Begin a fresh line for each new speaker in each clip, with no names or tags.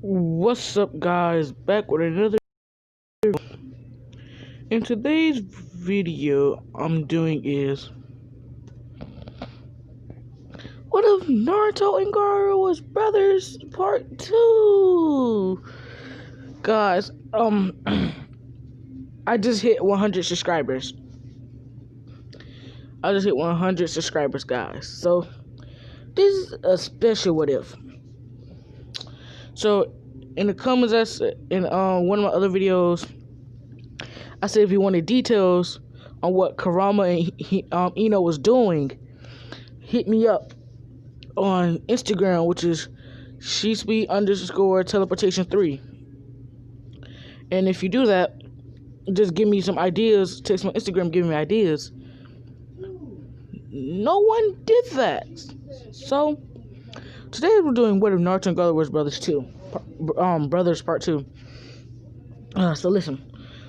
What's up, guys? Back with another. In today's video, I'm doing is what if Naruto and Gaara was brothers part 2? Guys, I just hit 100 subscribers. Guys. So this is a special what if. So in the comments, I said in one of my other videos, I said if you wanted details on what Karama and Ino was doing, hit me up on Instagram, which is _teleportation3. And if you do that, just give me some ideas. Text my Instagram, give me ideas. No one did that. So today we're doing what if Naruto and Gaara was brothers 2, brothers part 2. So listen.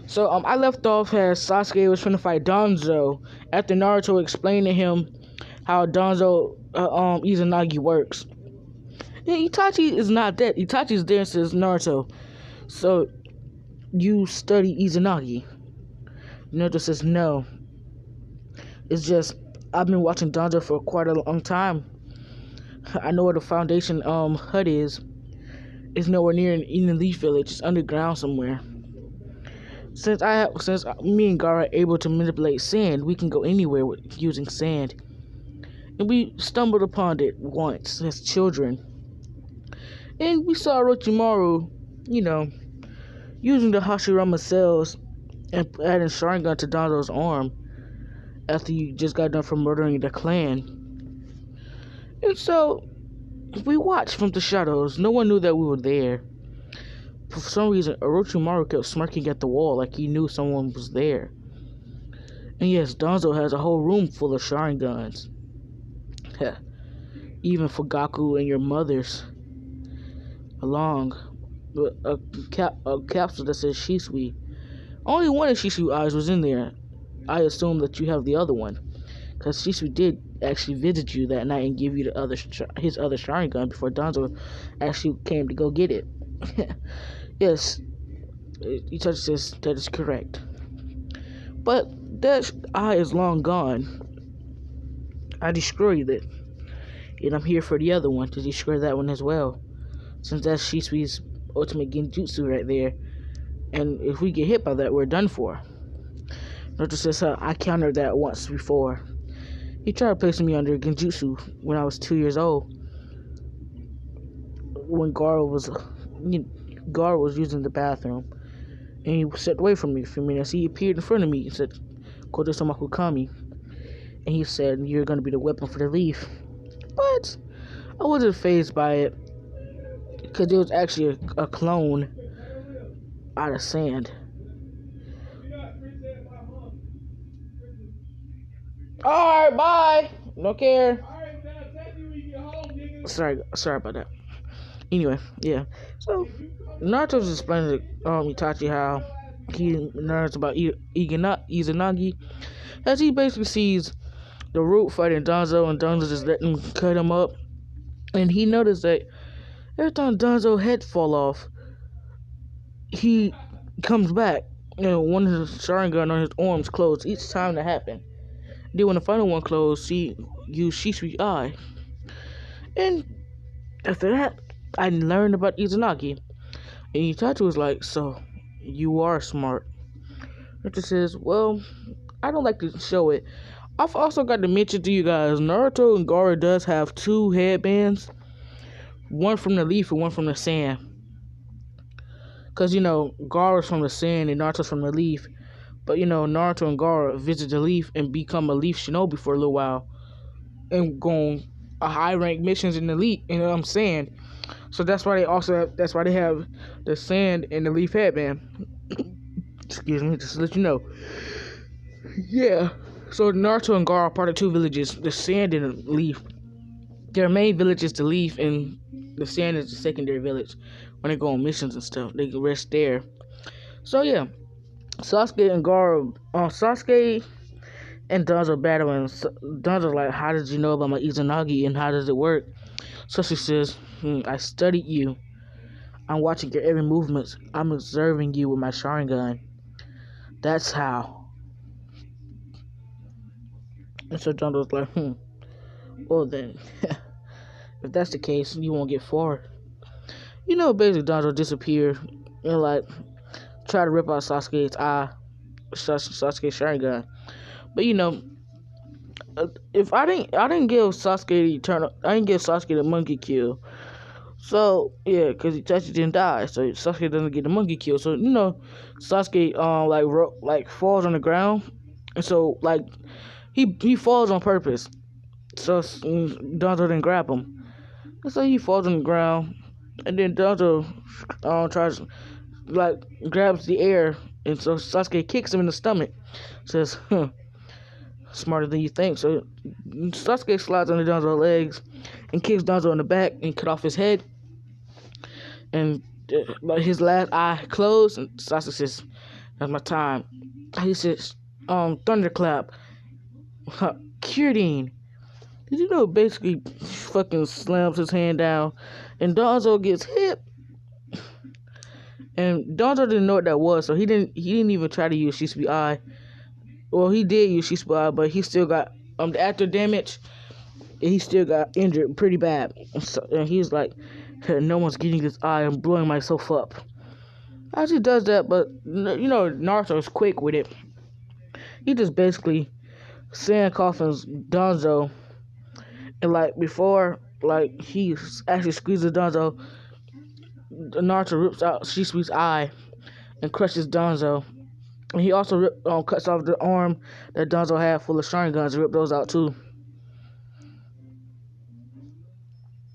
So I left off as Sasuke was trying to fight Danzo after Naruto explained to him how Danzo Izanagi works. Yeah, Itachi is not dead. Itachi's there, says Naruto. So you study Izanagi. Naruto says no. It's just I've been watching Danzo for quite a long time. I know where the foundation hut is. It's nowhere near in the Leaf Village. It's underground somewhere. Since me and Gaara are able to manipulate sand, we can go anywhere using sand. And we stumbled upon it once as children. And we saw Orochimaru, using the Hashirama cells and adding Sharingan to Danzo's arm after you just got done from murdering the clan. And so we watched from the shadows. No one knew that we were there. For some reason, Orochimaru kept smirking at the wall like he knew someone was there. And yes, Danzo has a whole room full of Sharingans. Even for Gaku and your mothers. Along with a capsule that says Shisui. Only one of Shisui eyes was in there. I assume that you have the other one. Because Shisui did actually visit you that night and give you his other Sharingan before Danzo actually came to go get it. Yes, Itachi says that is correct. But that eye is long gone. I destroyed it. And I'm here for the other one to destroy that one as well. Since that's Shisui's ultimate genjutsu right there. And if we get hit by that, we're done for. Naruto says I countered that once before. He tried placing me under genjutsu when I was 2 years old. When Gaara was using the bathroom, and he stepped away from me for a minute. He appeared in front of me and said, "Koto Samaku Kami," and he said, "You're going to be the weapon for the leaf." But I wasn't fazed by it because it was actually a clone out of sand. Alright, bye. No care. Sorry about that. Anyway, yeah. So Naruto's explaining to Itachi how he learns about Izanagi, as he basically sees the Root fighting Danzo, and Danzo just letting him cut him up, and he noticed that every time Danzo's head fall off, he comes back, and one of his Sharingan on his arms closed each time that happened. Then when the final one closed, he used Shisui's eye, and after that, I learned about Izanagi. And Itachi was like, "So, you are smart." Naruto says, "Well, I don't like to show it." I've also got to mention to you guys, Naruto and Gaara does have 2 headbands. One from the leaf and one from the sand. Because, Gaara's from the sand and Naruto's from the leaf. But, Naruto and Gaara visit the leaf and become a leaf shinobi for a little while. And go on high rank missions in the leaf, sand. So that's why they have the sand and the leaf headband. Excuse me, just to let you know. Yeah. So Naruto and Gaara are part of 2 villages, the sand and the leaf. Their main village is the leaf, and the sand is the secondary village. When they go on missions and stuff, they can rest there. So yeah. Sasuke and Danzo battling. Danzo's like, "How did you know about my Izanagi and how does it work?" Sasuke says, "I studied you. I'm watching your every movement. I'm observing you with my Sharingan. That's how. And so Danzo's like, well then, if that's the case, you won't get far. Basically Danzo disappeared and like try to rip out Sasuke's eye, Sasuke's Sharingan. But if I didn't give Sasuke the eternal, I didn't give Sasuke the monkey kill. So yeah, because Itachi didn't die, so Sasuke doesn't get the monkey kill. So Sasuke like falls on the ground, and so like he falls on purpose. So Danzo didn't grab him, and so he falls on the ground, and then Danzo tries like grabs the air, and so Sasuke kicks him in the stomach. Says, smarter than you think. So Sasuke slides under Danzo's legs and kicks Danzo in the back and cut off his head. And his last eye closed, and Sasuke says, "That's my time." He says, "Thunderclap, Kyurine." Did basically fucking slams his hand down, and Danzo gets hit. And Danzo didn't know what that was, so he didn't even try to use Shisubi Eye. Well, he did use Shisubi Eye, but he still got the after damage. He still got injured pretty bad. And he's like, no one's getting this eye. I'm blowing myself up. As he does that, but Naruto's quick with it. He just basically sand coffins Danzo, and like before, like he actually squeezes Danzo, Naruto rips out Shisubi's eye and crushes Danzo. And he also cuts off the arm that Danzo had full of Sharingans and ripped those out too.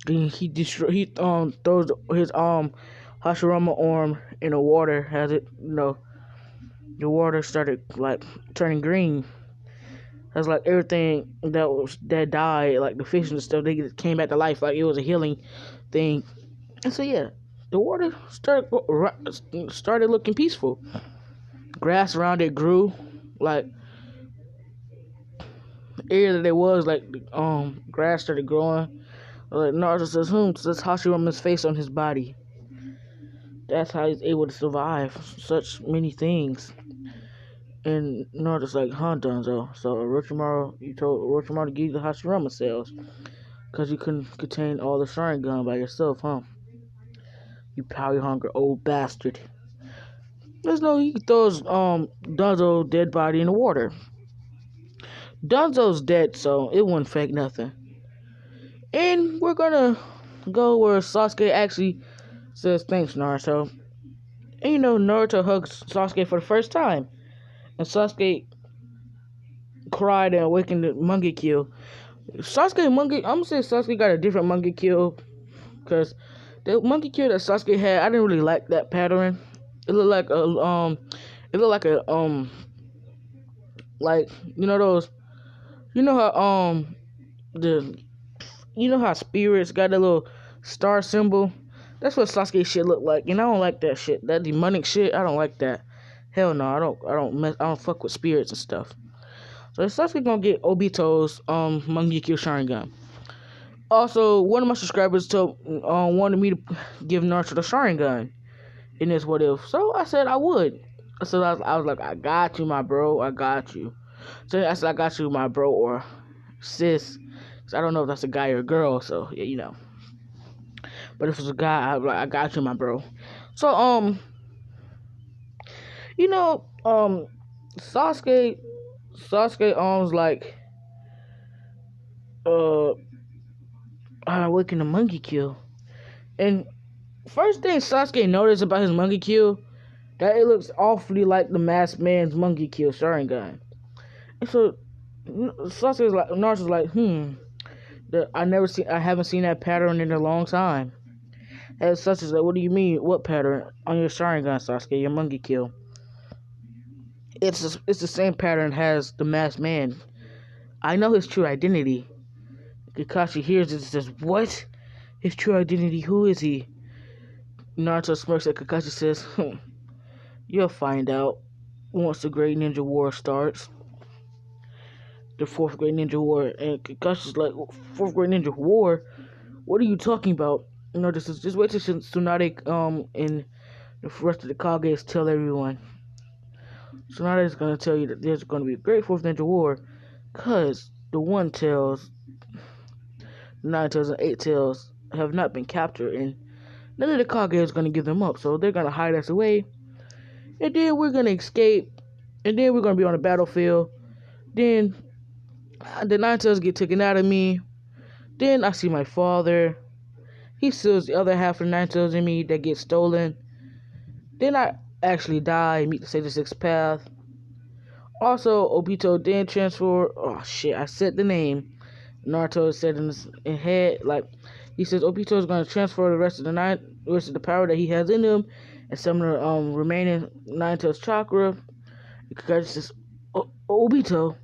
He throws his Hashirama arm in the water. As it the water started like turning green. That's like everything that died, like the fish and stuff, they came back to life, like it was a healing thing. And so yeah, the water started looking peaceful. Grass around it grew, like the area that it was, like grass started growing. Like Naruto says, that's Hashirama's face on his body. That's how he's able to survive such many things. And Naruto's like, Danzo. So Orochimaru, you told Orochimaru to give you the Hashirama cells, because you couldn't contain all the Sharingan by yourself, huh? You power hungry old bastard. He throws Danzo's dead body in the water. Danzo's dead, so it wouldn't fake nothing. And we're gonna go where Sasuke actually says thanks, Naruto. And Naruto hugs Sasuke for the first time. And Sasuke cried and awakened the monkey kill. I'm gonna say Sasuke got a different monkey kill, because the monkey kill that Sasuke had, I didn't really like that pattern. It looked like like those, how spirits got that little star symbol. That's what Sasuke shit look like, and I don't like that shit. That demonic shit, I don't like that. Hell no, I don't fuck with spirits and stuff. So Sasuke gonna get Obito's Mangekyo Sharingan. Also, one of my subscribers wanted me to give Naruto the Sharingan in this what if. So I said I would. So I was like, I got you, my bro. I got you. So I said, I got you, my bro, or sis. Cause I don't know if that's a guy or a girl. So yeah, But if it's a guy, I was like, I got you, my bro. So Sasuke was like, I awakened the monkey kill. And first thing Sasuke noticed about his monkey kill, that it looks awfully like the masked man's monkey kill Sharingan. And so Sasuke's like, Naruto's like, I haven't seen that pattern in a long time. And Sasuke's like, what do you mean? What pattern? On your Sharingan, Sasuke, your monkey kill. It's the same pattern as the masked man. I know his true identity. Kakashi hears it and says, what? His true identity, who is he? Naruto smirks at Kakashi, says, you'll find out once the Great Ninja War starts. The Fourth Great Ninja War. And Kakashi's like, Fourth Great Ninja War? What are you talking about? No, this is just wait till Tsunade and the rest of the Kages tell everyone. Tsunade is gonna tell you that there's gonna be a great Fourth Ninja War, cause the one tails, nine tails, and eight tails have not been captured, and none of the Kage is gonna give them up. So they're gonna hide us away, and then we're gonna escape, and then we're gonna be on the battlefield. Then the nine tails get taken out of me. Then I see my father. He steals the other half of the nine tails in me that gets stolen. Then I actually die and meet the Sage Sixth Path. Also, Obito then transfer. Oh shit! I said the name. Naruto said in his head, like he says, Obito is going to transfer the rest of the power that he has in him, and some of the remaining nine tails chakra. Kakashi says, Obito.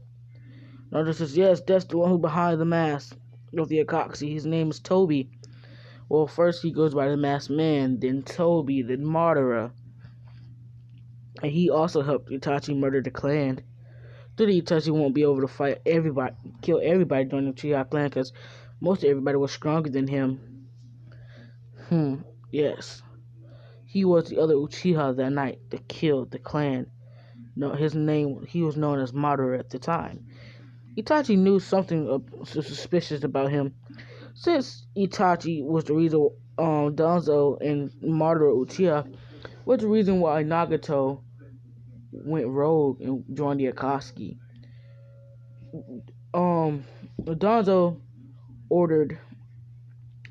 Naruto says, yes, that's the one who behind the mask of the Akashi. His name is Toby. Well, first he goes by the Masked Man, then Toby, then Madara. And he also helped Itachi murder the clan. So that Itachi won't be able to fight everybody, kill everybody during the Uchiha clan, because most of everybody was stronger than him. Yes. He was the other Uchiha that night that killed the clan. No, his name, he was known as Madara at the time. Itachi knew something suspicious about him. Since Itachi was the reason Danzo and Madara Uchiha was the reason why Nagato went rogue and joined the Akatsuki. Danzo ordered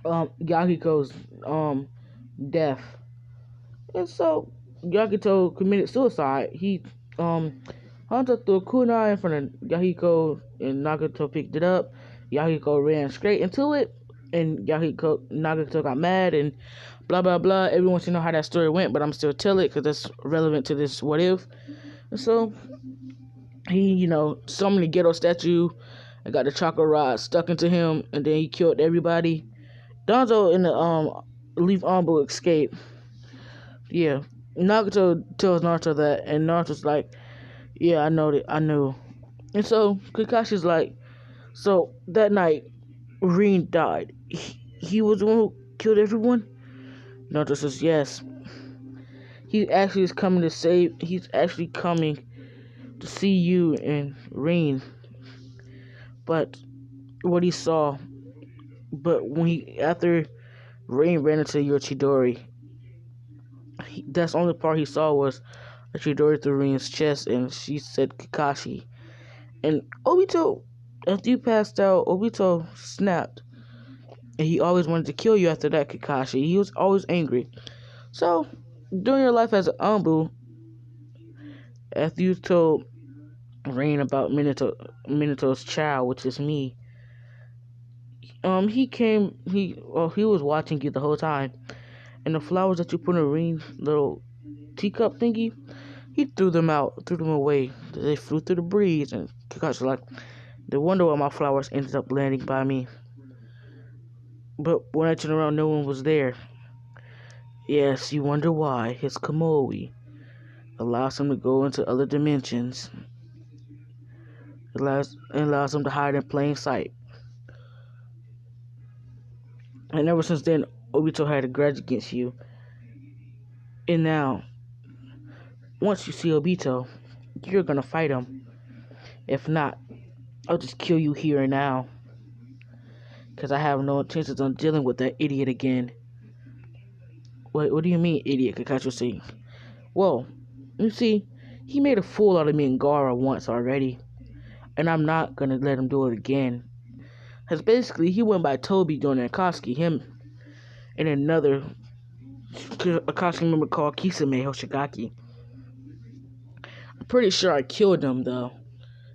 Yagiko's death, and so Yagito committed suicide. He Hunter threw a kunai in front of Yahiko, and Nagato picked it up. Yahiko ran straight into it, and Nagato got mad, and blah blah blah. Everyone should know how that story went, but I'm still telling it because that's relevant to this what if. And so he, summoned the ghetto statue and got the chakra rod stuck into him, and then he killed everybody. Danzo and the Leaf Ambu escape. Yeah, Nagato tells Naruto that, and Naruto's like, yeah, I know that, I knew. And so Kakashi's like, so that night, Rin died. He was the one who killed everyone? Naruto says, yes. He actually is coming to save, he's actually coming to see you and Rin. But what he saw, after Rin ran into your Chidori, that's the only part he saw was a Chidori through Rin's chest, and she said Kakashi. And Obito, after you passed out, Obito snapped. And he always wanted to kill you after that, Kakashi. He was always angry. So, during your life as an Ambu, after you told Rain about Minato's child, which is me, he was watching you the whole time. And the flowers that you put in Rain's little teacup thingy, he threw them away. They flew through the breeze, and Kakashi's like, no wonder why my flowers ended up landing by me. But when I turned around, no one was there. Yes, you wonder why. His Komoe allows him to go into other dimensions. It allows him to hide in plain sight. And ever since then, Obito had a grudge against you. And now, once you see Obito, you're gonna fight him. If not, I'll just kill you here and now. Because I have no intentions on dealing with that idiot again. Wait, what do you mean, idiot? Kakashi saying. Well, you see, he made a fool out of me and Gaara once already. And I'm not gonna let him do it again. Because basically, he went by Toby during Akatsuki, him and another Akatsuki member called Kisame Hoshigaki. I'm pretty sure I killed him, though.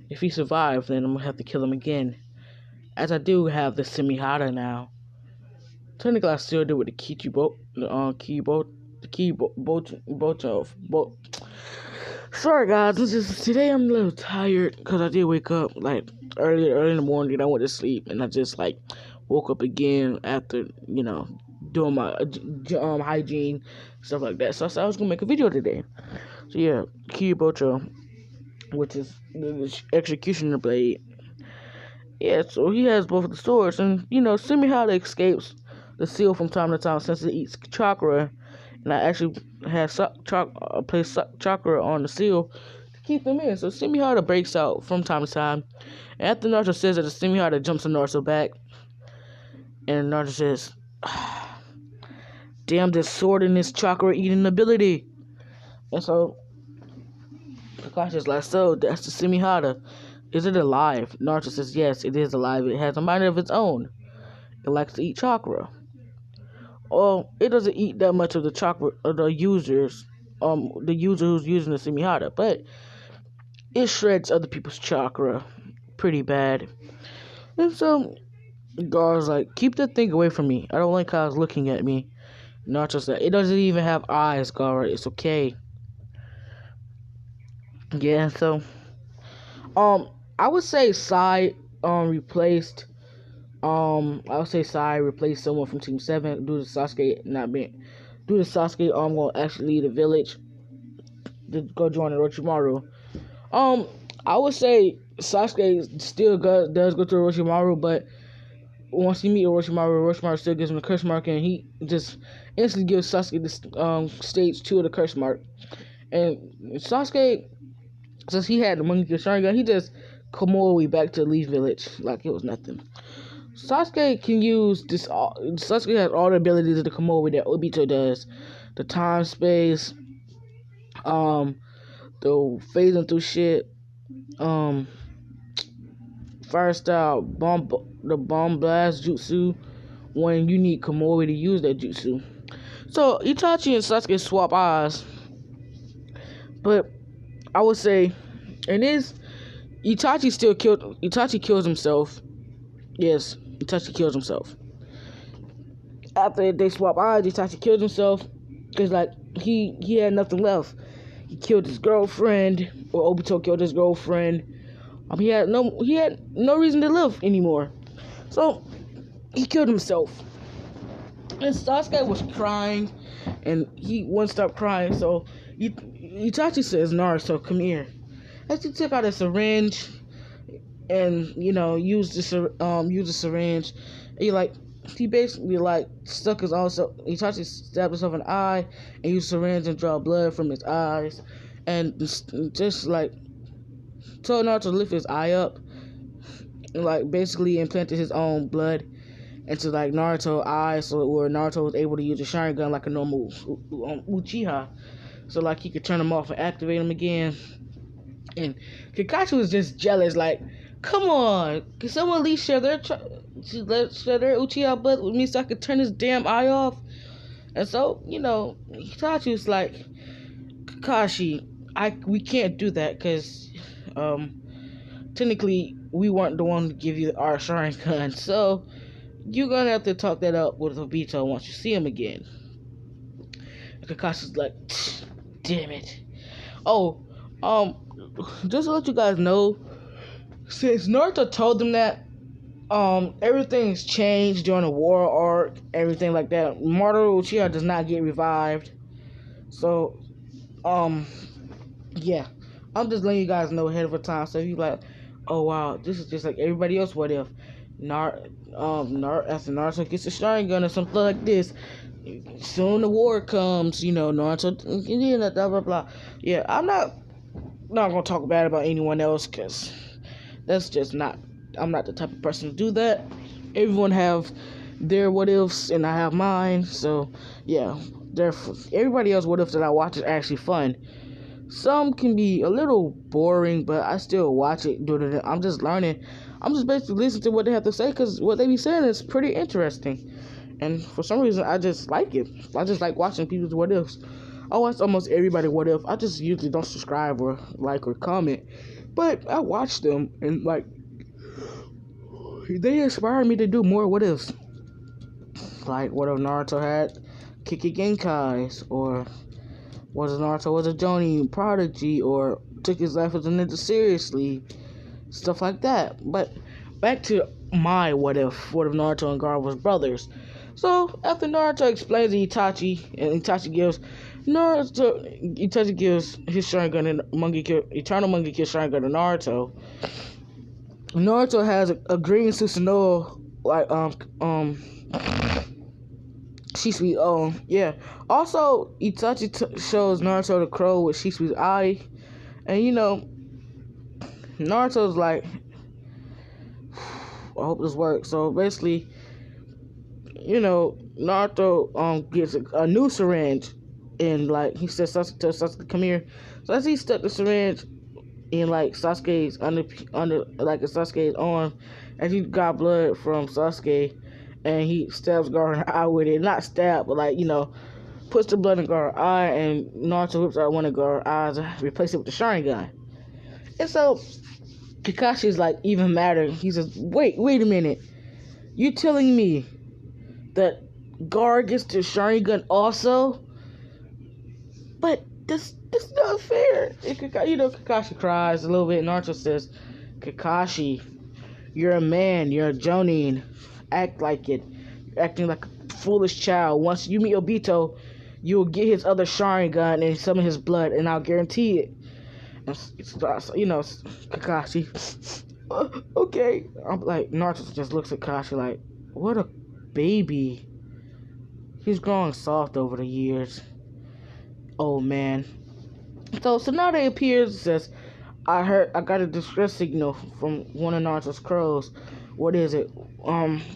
If he survives, then I'm gonna have to kill him again. As I do have the Semihara now. Technically, I still do with the Kichibo, Sorry, guys. Today I'm a little tired because I did wake up like early in the morning. I went to sleep and I just woke up again after doing my hygiene stuff like that. So I said I was gonna make a video today. So yeah, Kiyobocho, which is the executioner blade. Yeah, so he has both of the swords, and Semihara escapes the seal from time to time since it eats chakra, and I actually had place chakra on the seal to keep them in. So Semihara breaks out from time to time, and after Naruto says that, the Semihara jumps on Naruto back, and Naruto says, "Damn this sword and this chakra eating ability." And so Kakashi's like, "So that's the Semihara. Is it alive?" Naruto says, "Yes, it is alive. It has a mind of its own. It likes to eat chakra. Well, it doesn't eat that much of the chakra of the users, the user who's using the Semihara, but it shreds other people's chakra pretty bad." And so Gaara's like, "Keep that thing away from me. I don't like how it's looking at me." Naruto said, "It doesn't even have eyes, Gaara. It's okay." Yeah, so I would say replaced I would say Sai replaced someone from Team 7 due to Sasuke gonna actually leave the village to go join Orochimaru. I would say Sasuke still does go to Orochimaru, but once he meets Orochimaru still gives him the curse mark, and he just instantly gives Sasuke the stage 2 of the curse mark. And Sasuke, since he had the Monkey Sharingan, he just Komoe back to Leaf Village like it was nothing. Sasuke can use this. Sasuke has all the abilities of the Komoe that Obito does. The time, space, the phasing through shit, fire style, the bomb blast jutsu, when you need Komoe to use that jutsu. So Itachi and Sasuke swap eyes, but I would say, Itachi kills himself. Yes, Itachi kills himself. After they swap eyes, Itachi kills himself because like he had nothing left. He killed his girlfriend, or Obito killed his girlfriend. He had no reason to live anymore. So he killed himself. And Sasuke was crying, and he wouldn't stop crying. So Itachi says, "Naruto, come here." As he took out a syringe and used the syringe, he basically stuck his own self. Itachi stabbed himself in the eye and used syringe and draw blood from his eyes, and just told Naruto to lift his eye up, and basically implanted his own blood into Naruto's eyes, so where Naruto was able to use a Sharingan like a normal Uchiha, so he could turn them off and activate them again. And Kakashi was just jealous, come on, can someone at least share their Uchiha blood with me so I could turn his damn eye off? And so, Kakashi was like, Kakashi, we can't do that because, technically, we weren't the one to give you our Sharingan, so you're gonna have to talk that up with Obito once you see him again. And Kakashi's like, damn it. Oh, just to let you guys know, since Naruto told them that, everything's changed during the war arc, everything like that. Maruto Uchiha does not get revived. So, yeah. I'm just letting you guys know ahead of time. So if you're like, oh wow, this is just like everybody else, what if after Naruto gets a Sharingan or something like this, soon the war comes, Naruto, blah blah blah. Yeah, I'm not gonna talk bad about anyone else, because that's just not, I'm not the type of person to do that. Everyone have their what ifs and I have mine, so yeah, everybody else what ifs that I watch is actually fun. Some can be a little boring, but I still watch it. I'm just learning. I'm just basically listening to what they have to say, because what they be saying is pretty interesting. And for some reason, I just like it. I just like watching people's what ifs. I watch almost everybody what if. I just usually don't subscribe or like or comment, but I watch them, and they inspire me to do more what ifs. Like what if Naruto had Kiki Genkais, or what if Naruto was a Jonin prodigy, or took his life as a ninja seriously, stuff like that. But back to my what if Naruto and Gaara was brothers. So after Naruto explains to Itachi, and Itachi gives his Sharingan and Eternal Monkey Kill Sharingan to Naruto. Naruto has a green Susanoo Shisui. Oh, yeah. Also, Itachi shows Naruto the crow with Shisui's eye. And, Naruto's like, I hope this works. So, basically, Naruto gets a new syringe. And, like, he says, Sasuke, come here. So, as he stuck the syringe in, like, Sasuke's under like, Sasuke's arm, as he got blood from Sasuke, and he stabs Gaara in the eye with it. Not stab, but, like, puts the blood in Gaara's eye, and Naruto whips out one of Gaara's eyes and replaces it with the Sharingan. And so Kakashi's like even madder. He says, wait a minute. You telling me that Gaara gets the Sharingan also? But this not fair. And Kakashi cries a little bit. Naruto says, Kakashi, you're a man. You're a Jonin. Act like it. You're acting like a foolish child. Once you meet Obito, you'll get his other Sharingan and some of his blood, and I'll guarantee it. Kakashi. Okay. I'm like, Naruto just looks at Kakashi like, what a baby. He's growing soft over the years. Oh, man. So Tsunade appears and says, I got a distress signal from one of Naruto's crows. What is it?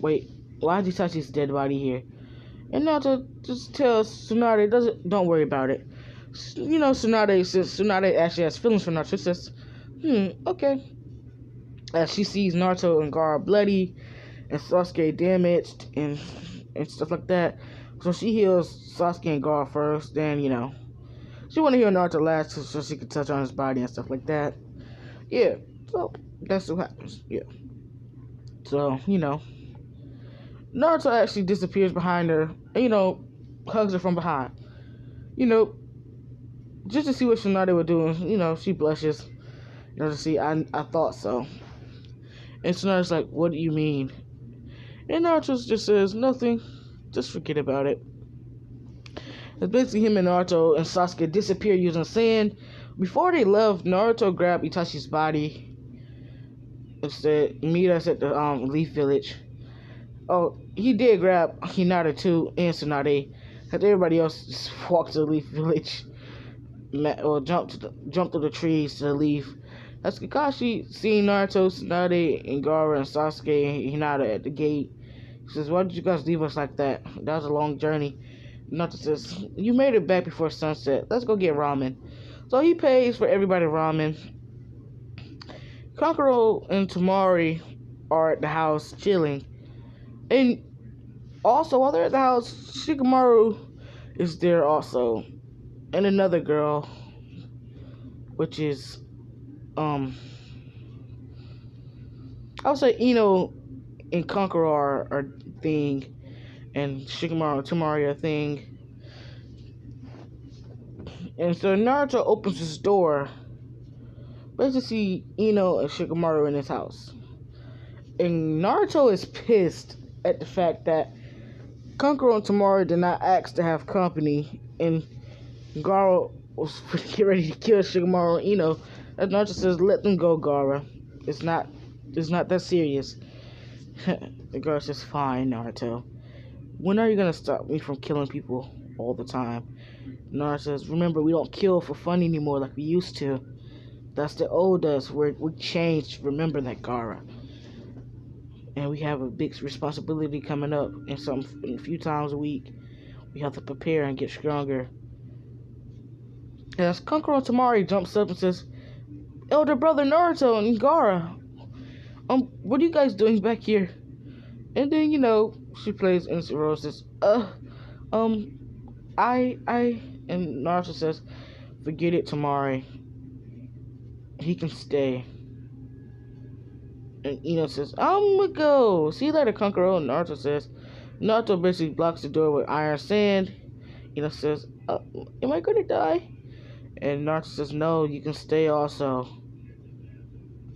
Wait. Why did you touch his dead body here? And Naruto just tells Tsunade, don't worry about it. Tsunade says, Tsunade actually has feelings for Naruto. She says, okay. As she sees Naruto and Gaara bloody and Sasuke damaged and stuff like that. So she heals Sasuke and Gaara first, then, she want to heal Naruto last so she can touch on his body and stuff like that. Yeah, so that's what happens. Yeah. So, Naruto actually disappears behind her and, hugs her from behind. Just to see what Tsunade was doing, she blushes. To see, I thought so. And Tsunade's like, what do you mean? And Naruto just says, nothing. Just forget about it. It's basically him and Naruto and Sasuke disappear using sand. Before they left, Naruto grabbed Itachi's body. Instead, meet us at the Leaf Village. Oh, he did grab Hinata too and Tsunade. Because everybody else just walked to the Leaf Village. Or jumped through the trees to the leaf. As Kakashi seeing Naruto, Tsunade, and Gaara and Sasuke and Hinata at the gate, he says, why did you guys leave us like that? That was a long journey. Naruto says, you made it back before sunset. Let's go get ramen. So he pays for everybody ramen. Kankuro and Temari are at the house chilling. And also, while they're at the house, Shikamaru is there also. And another girl, which is, I would say Ino and Kankuro are a thing, and Shikamaru and Temari are a thing. And so Naruto opens his door, basically see Ino and Shikamaru in his house. And Naruto is pissed at the fact that Kankuro and Temari did not ask to have company, and Gaara was getting ready to kill Shikamaru and Ino. As Naruto says, let them go, Gaara. It's not that serious. And Gaara says, fine, Naruto. When are you gonna stop me from killing people all the time? Naruto says, remember, we don't kill for fun anymore like we used to. That's the old us. We changed. Remember that, Gaara. And we have a big responsibility coming up in a few times a week. We have to prepare and get stronger. As Kankuro and Temari jumps up and says, elder brother Naruto and Gaara, what are you guys doing back here? And then, she plays Innocent Rose, says, and Naruto says, forget it, Temari. He can stay. And Ino says, I'm gonna go. See you later, Kankuro. And Naruto says, Naruto basically blocks the door with iron sand. Ino says, am I gonna die? And Naruto says, no, you can stay also.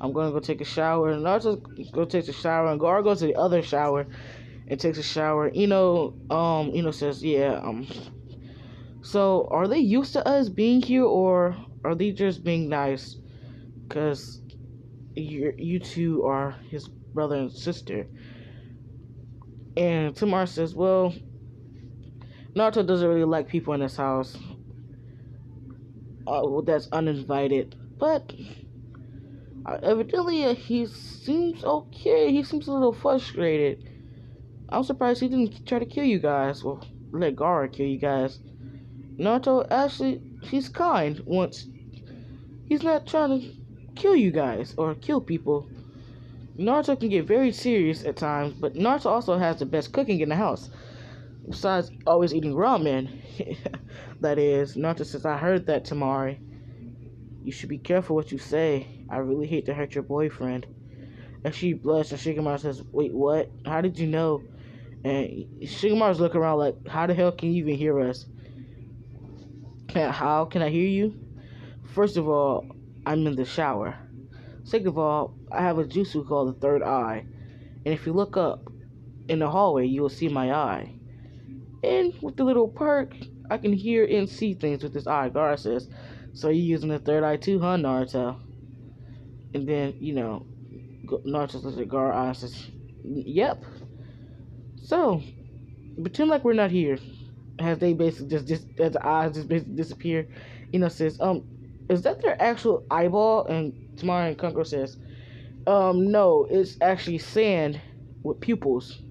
I'm gonna go take a shower. And Naruto go takes a shower, and Gaara goes to the other shower and takes a shower. Ino says, yeah, so are they used to us being here, or are they just being nice? Because you two are his brother and sister. And Temari says, well, Naruto doesn't really like people in his house that's uninvited, but evidently he seems okay. He seems a little frustrated. I'm surprised he didn't try to kill you guys. Well, let Gaara kill you guys. Naruto actually, he's kind once. He's not trying to kill you guys or kill people. Naruto can get very serious at times, but Naruto also has the best cooking in the house. Besides always eating ramen. That is, Naruto says, I heard that, Tamari. You should be careful what you say. I really hate to hurt your boyfriend. And she blushed and Shikamaru says, wait, what? How did you know? And Shikamaru's looking around like, how the hell can you even hear us? How can I hear you? First of all, I'm in the shower. Second of all, I have a jutsu called the third eye. And if you look up in the hallway, you will see my eye. And with the little perk, I can hear and see things with this eye. Gaara says, so you're using the third eye too, huh, Naruto? And then, Naruto looks at Gaara eye and says, yep. So, pretend like we're not here. As they basically as the eyes just basically disappear, says, is that their actual eyeball? And Tamari and Kankuro says, no, it's actually sand with pupils.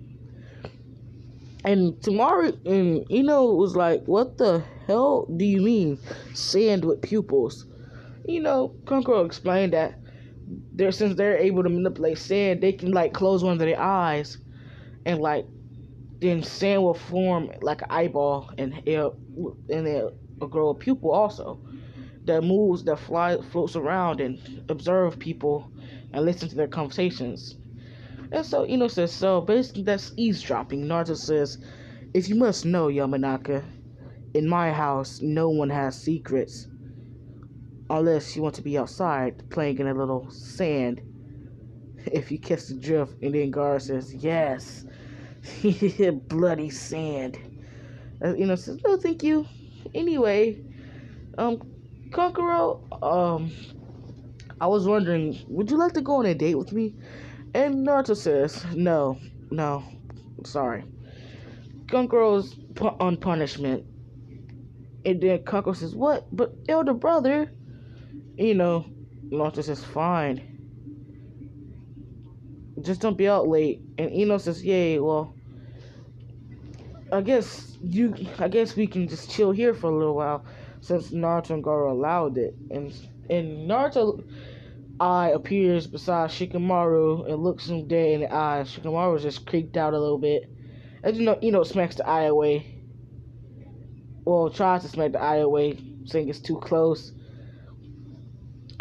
And Tamari and was like, what the hell do you mean, sand with pupils? Kankuro explained that since they're able to manipulate sand, they can close one of their eyes, and then sand will form like an eyeball, and it'll grow a pupil also that moves, that floats around and observe people and listen to their conversations. And so says, so basically that's eavesdropping. Naruto says, if you must know, Yamanaka, in my house no one has secrets unless you want to be outside playing in a little sand. If you catch the drift. And then Gaara says, yes. Bloody sand. Says, no thank you. Anyway, Kankuro, I was wondering, would you like to go on a date with me? And Naruto says, no, sorry. Kankuro's on punishment. And then Kankuro says, what? But elder brother? Naruto says, fine. Just don't be out late. And Ino says, yay, well, I guess we can just chill here for a little while, since Naruto and Gaara allowed it. And Naruto eye appears beside Shikamaru and looks him dead in the eye. Shikamaru just creeped out a little bit. As smacks the eye away. Well, tries to smack the eye away, saying it's too close.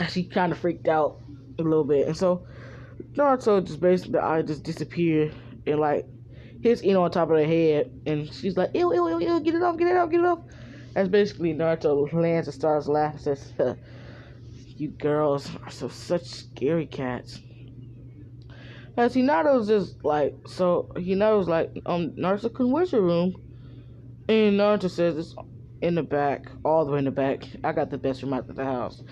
She kind of freaked out a little bit. And so Naruto just basically, the eye just disappeared and hits on top of her head. And she's like, ew, ew, ew, ew, get it off. As basically Naruto lands and starts laughing and says, you girls are such scary cats. As Hinato's just Naruto, where's your room? And Naruto says it's in the back, all the way in the back. I got the best room out of the house.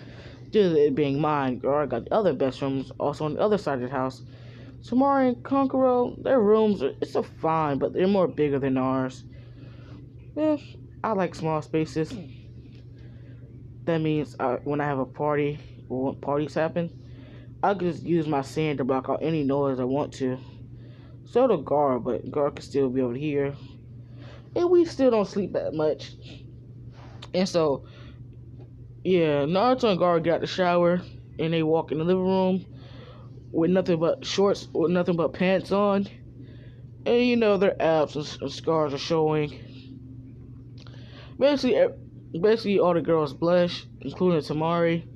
Due to it being mine, Gaara got the other best rooms also on the other side of the house. Tamari and Kankuro, their rooms it's so fine, but they're more bigger than ours. Yeah, I like small spaces. That means when I have a party or when parties happen, I can just use my sand to block out any noise I want to. So do Gaara, but Gaara can still be able to hear. And we still don't sleep that much. And so, yeah, Naruto and Gaara got the shower and they walk in the living room with nothing but shorts or nothing but pants on. And their abs and scars are showing. Basically all the girls blush, including Tamari.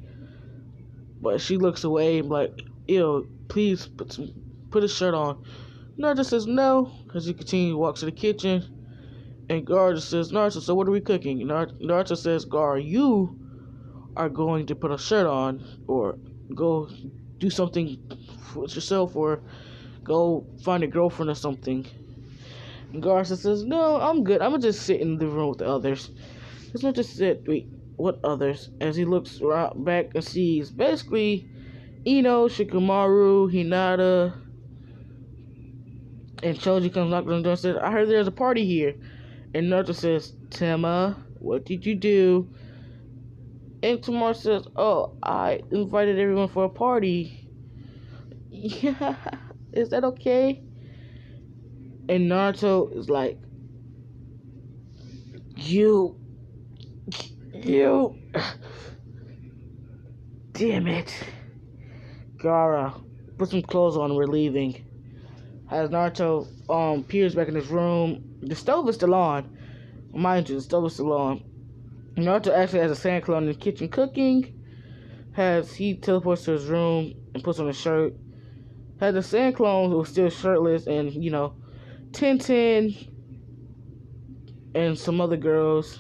But she looks away like, ew, please put a shirt on. Naruto says no, as he continues to walk to the kitchen. And Gaara just says, Naruto, so what are we cooking? Naruto says, Gaara, you are going to put a shirt on or go do something with yourself or go find a girlfriend or something. And Gaara says, no, I'm good. I'm going to just sit in the room with the others. He's not just sit. Wait, what others? As he looks back and sees basically Shikamaru, Hinata, and Choji comes knocking on the door and says, I heard there's a party here. And Naruto says, Tema, what did you do? And Tamar says, oh, I invited everyone for a party. Yeah, is that okay? And Naruto is like, you, you, damn it. Gaara, put some clothes on, we're leaving. As Naruto peers back in his room, the stove is still on. Mind you, the stove is still on. Naruto actually has a sand clone in the kitchen cooking. He teleports to his room and puts on a shirt. Has the sand clone who was still shirtless, and Tintin and some other girls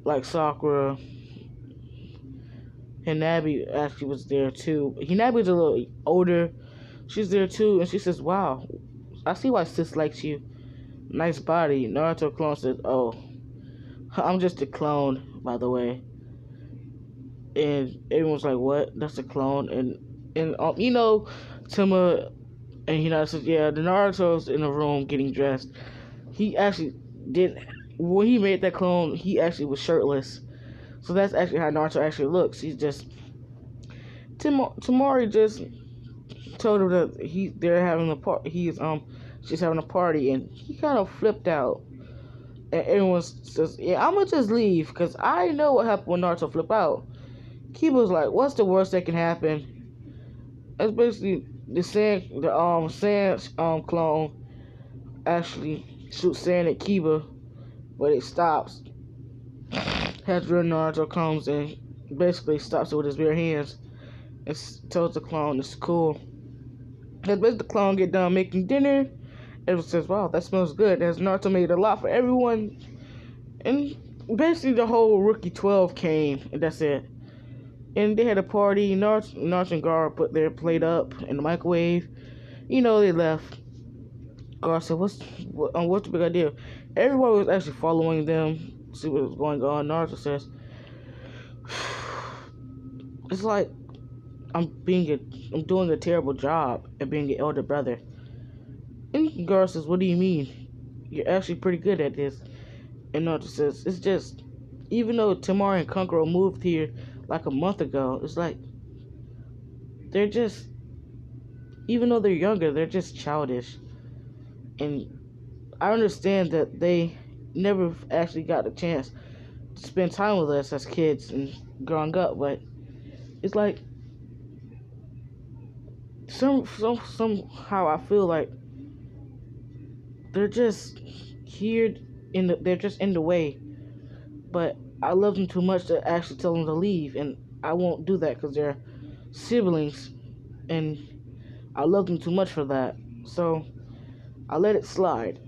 like Sakura. Hinabi actually was there too. Hinabi's a little older. She's there too, and she says, wow, I see why sis likes you. Nice body. Naruto clone says, oh, I'm just a clone, by the way. And everyone's like, what? That's a clone. And Tema and Hinata says, yeah, the Naruto's in the room getting dressed. He actually did, when he made that clone, he actually was shirtless. So that's actually how Naruto actually looks. He's just, Tamari just told him that they're having a party. She's having a party, and he kind of flipped out. And everyone says, yeah, I'm gonna just leave, because I know what happened when Naruto flipped out. Kiba's like, what's the worst that can happen? It's basically the sand clone actually shoots sand at Kiba, but it stops. Real Naruto comes and basically stops it with his bare hands and tells the clone it's cool. As the clone get done making dinner, everyone says, wow, that smells good. As Naruto made a lot for everyone. And basically the whole Rookie 12 came, and that's it. And they had a party. Naruto and Gaara put their plate up in the microwave. They left. Gaara said, what's the big idea? Everybody was actually following them, see what was going on. Naruto says, it's like I'm doing a terrible job at being an elder brother. And Gaara says, what do you mean? You're actually pretty good at this. And Naruto says, it's just, even though Tamari and Kankuro moved here like a month ago, it's like, they're just, even though they're younger, they're just childish. And I understand that they never actually got a chance to spend time with us as kids and growing up, but it's like, somehow I feel like they're just here they're just in the way. But I love them too much to actually tell them to leave, and I won't do that because they're siblings, and I love them too much for that. So I let it slide.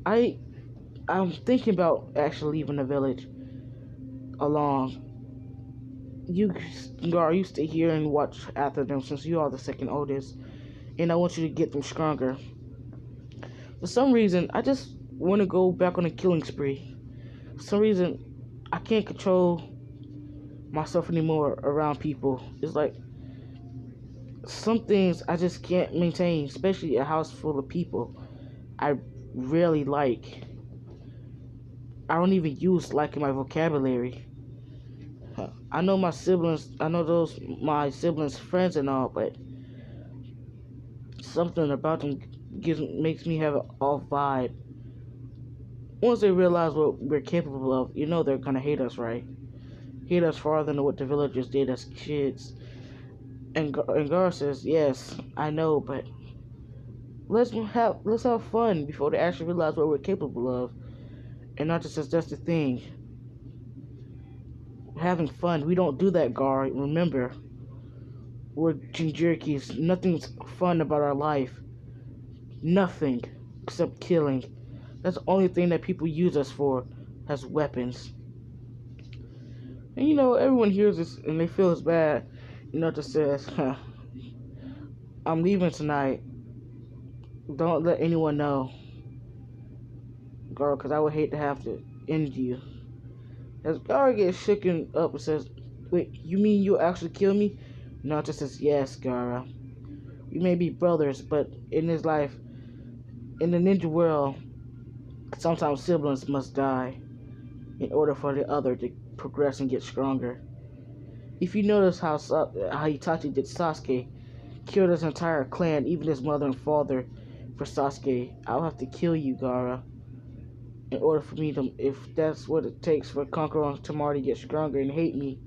I'm thinking about actually leaving the village alone. You, Gar, you stay here and watch after them since you are the second oldest, and I want you to get them stronger. For some reason, I just want to go back on a killing spree. For some reason, I can't control myself anymore around people. It's like some things I just can't maintain, especially a house full of people I rarely like. I don't even use like in my vocabulary. I know my siblings, I know those my siblings' friends and all, but something about them makes me have an off vibe. Once they realize what we're capable of, they're gonna hate us, right? Hate us farther than what the villagers did as kids. And Gar says, yes, I know, but let's have fun before they actually realize what we're capable of. And Naruto says, that's the thing. Having fun, we don't do that, Gar. Remember, we're Jinjurikis. Nothing's fun about our life. Nothing except killing. That's the only thing that people use us for as weapons. And everyone hears this and they feel it's bad. Naruto says, I'm leaving tonight. Don't let anyone know, Gar, because I would hate to have to end you. As Gaara gets shaken up and says, wait, you mean you'll actually kill me? Naruto says, yes, Gaara. We may be brothers, but in this life, in the ninja world, Sometimes siblings must die in order for the other to progress and get stronger. If you notice how Itachi did Sasuke, killed his entire clan, even his mother and father, for Sasuke, I'll have to kill you, Gaara, in order for me to, if that's what it takes for Conqueror Tamar to get stronger and hate me,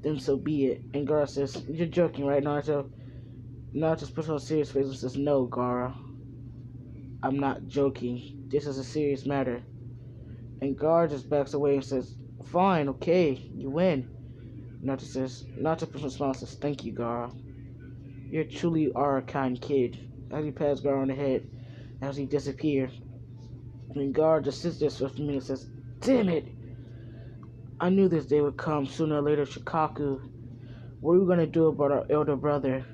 then so be it. And Gaara says, you're joking, right, Naruto? Naruto puts on a serious face and says, no, Gaara, I'm not joking. This is a serious matter. And Gaara just backs away and says, fine, okay, you win. Naruto puts on a smile and says, thank you, Gaara. You truly are a kind kid. As he pats Gaara on the head, as he disappears. And Gaara just sits there for a few minutes and says, damn it! I knew this day would come sooner or later, Shikaku. What are we gonna do about our elder brother?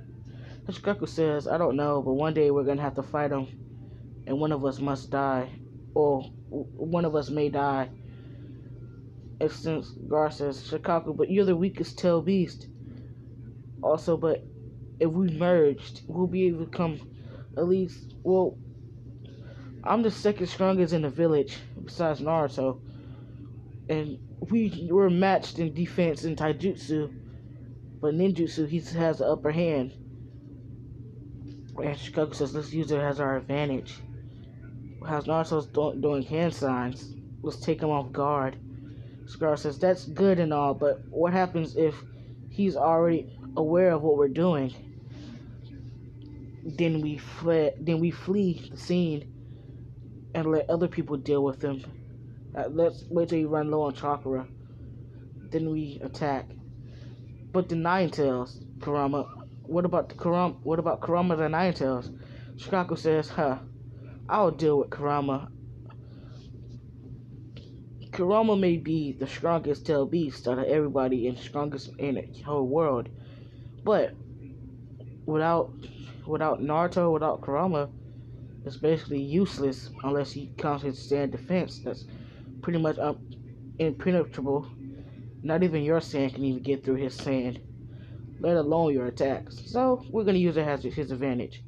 And Shikaku says, I don't know, but one day we're gonna have to fight him, and one of us must die. Or one of us may die. And since Gaara says, Shikaku, but you're the weakest tail beast. Also, but if we merged, we'll be able to come at least, well, I'm the second strongest in the village, besides Naruto. And we were matched in defense and taijutsu, but ninjutsu, he has the upper hand. And Shikaku says, let's use it as our advantage. As Naruto's doing hand signs, let's take him off guard. Gaara says, that's good and all, but what happens if he's already aware of what we're doing? Then we flee the scene and let other people deal with him. Let's wait till you run low on chakra. Then we attack. But the Nine Tails, Kurama. What about Kurama the Nine Tails? Shikaku says, I'll deal with Kurama. Kurama may be the strongest tail beast out of everybody and strongest in the whole world. But without Naruto, without Kurama, it's basically useless unless he counts his stand defense. That's pretty much impenetrable. Not even your sand can even get through his sand, let alone your attacks. So we're gonna use it as his advantage.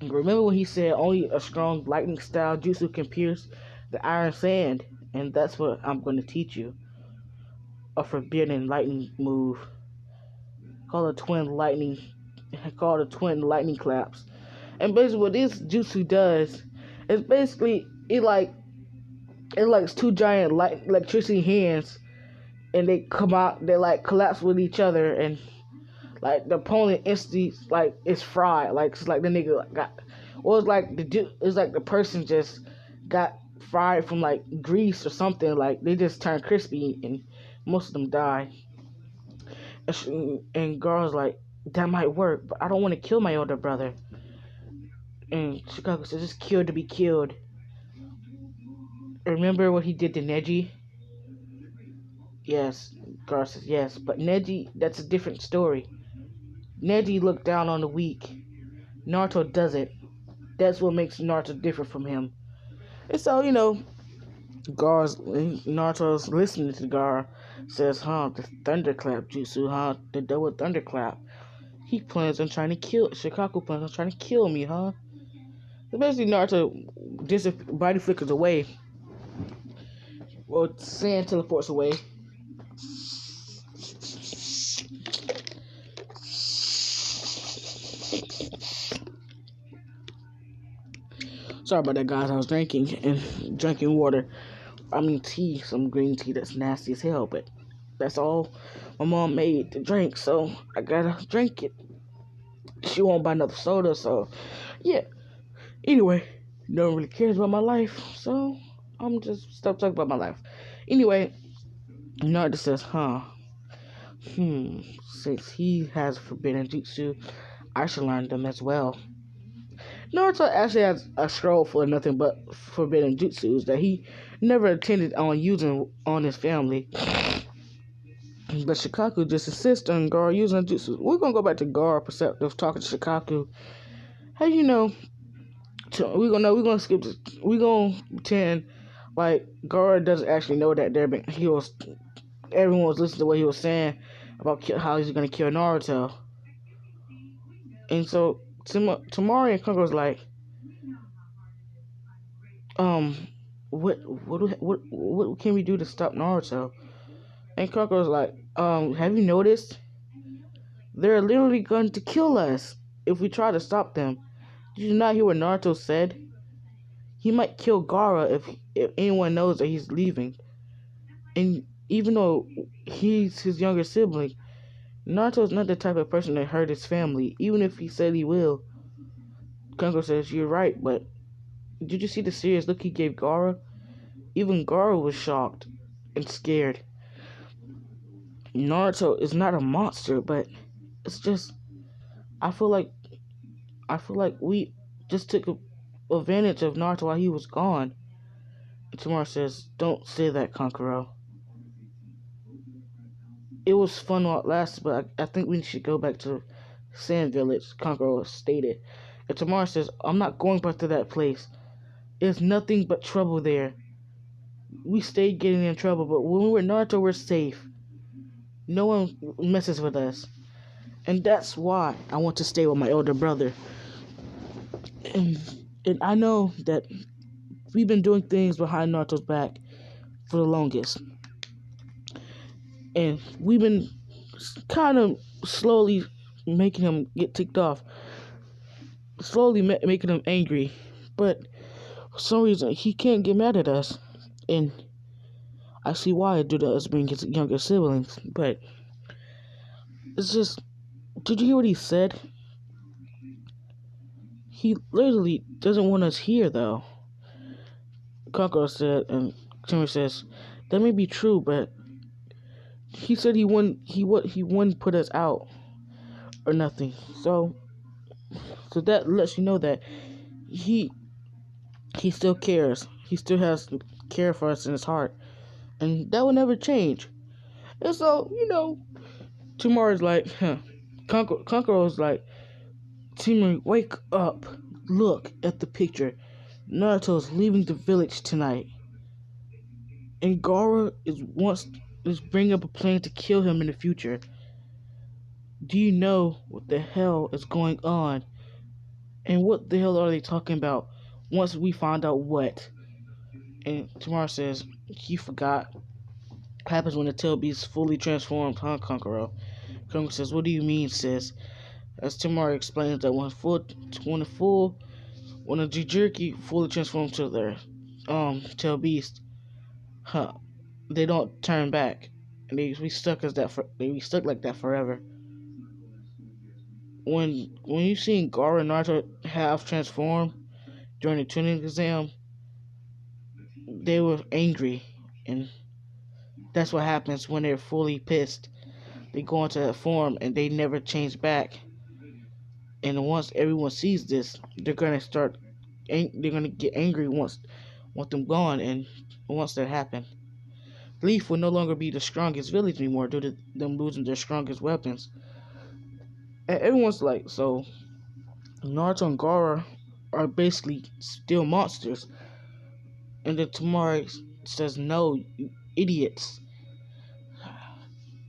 And remember when he said only a strong lightning style jutsu can pierce the iron sand, and that's what I'm gonna teach you. A forbidden lightning move. Called a twin lightning claps. And basically what this jutsu does is basically it likes two giant electricity hands, and they come out, they like collapse with each other, and like the opponent instantly like is fried, like it's like the nigga got, or it's like the person just got fried from like grease or something, like they just turned crispy and most of them die. And Gaara's like, that might work, but I don't want to kill my older brother. And Chicago says, just kill to be killed. Remember what he did to Neji? Yes. Gaara says, yes, but Neji, that's a different story. Neji looked down on the weak. Naruto doesn't. That's what makes Naruto different from him. And so, Naruto's listening to Gaara, says, the thunderclap jutsu, the double thunderclap. He plans on trying to kill, Shikaku plans on trying to kill me, So basically Naruto body flickers away. Well, sand teleports away. Sorry about that, guys. I was drinking water. I mean tea, some green tea that's nasty as hell, but that's all my mom made to drink, so I gotta drink it. She won't buy another soda, so yeah. Anyway, no one really cares about my life, so I'm just stop talking about my life. Anyway, Naruto says, since he has forbidden jutsu, I should learn them as well. Naruto actually has a scroll full of nothing but forbidden jutsus that he never intended on using on his family. But Shikaku just insists on Gaara using jutsu. We're gonna go back to Gaara perspective, talking to Shikaku. Hey, we're gonna skip this. We're gonna pretend like Gaara doesn't actually know that everyone was listening to what he was saying about how he's gonna kill Naruto. And so Temari and Kongo was like, um, what can we do to stop Naruto? And Kakuro's like, have you noticed? They're literally going to kill us if we try to stop them. Did you not hear what Naruto said? He might kill Gaara if anyone knows that he's leaving. And even though he's his younger sibling, Naruto's not the type of person to hurt his family, even if he said he will. Kankuro says, you're right, but did you see the serious look he gave Gaara? Even Gaara was shocked and scared. Naruto is not a monster, but it's just I feel like we just took advantage of Naruto while he was gone. And Tamara says, don't say that, Kankuro. It was fun while it lasted, but I think we should go back to Sand Village, Kankuro stated. And Tamara says, I'm not going back to that place. There's nothing but trouble there. We stayed getting in trouble, but when we're Naruto, we're safe. No one messes with us. And that's why I want to stay with my older brother. And, and I know that we've been doing things behind Naruto's back for the longest. And we've been kind of slowly making him get ticked off. Slowly making him angry. But for some reason, he can't get mad at us. And I see why, due to us being his younger siblings. But it's just, did you hear what he said? He literally doesn't want us here, though. Kankuro said, and Timmy says, that may be true, but he said he wouldn't put us out or nothing. So that lets you know that he still cares. He still has care for us in his heart, and that will never change. And so, tomorrow's like, Kankuro's like, Timmy, wake up, look at the picture. Naruto's leaving the village tonight, and Gaara is bringing up a plan to kill him in the future. Do you know what the hell is going on? And what the hell are they talking about once we find out what? And Tamara says, you forgot. What happens when the tail beast fully transformed, huh, Kankuro? Kankuro says, what do you mean, sis? As Tamara explains that when a Jijiriki fully transforms to their tail beast, they don't turn back. And they be stuck like that forever. When you seen Gaara and Naruto half transformed during the tuning exam, they were angry, and that's what happens when they're fully pissed. They go into that form and they never change back. And once everyone sees this, they're gonna get angry once them gone. And once that happens, Leaf will no longer be the strongest village anymore due to them losing their strongest weapons. And everyone's like, so Naruto and Gaara are basically still monsters. And then Tamari says, no, you idiots.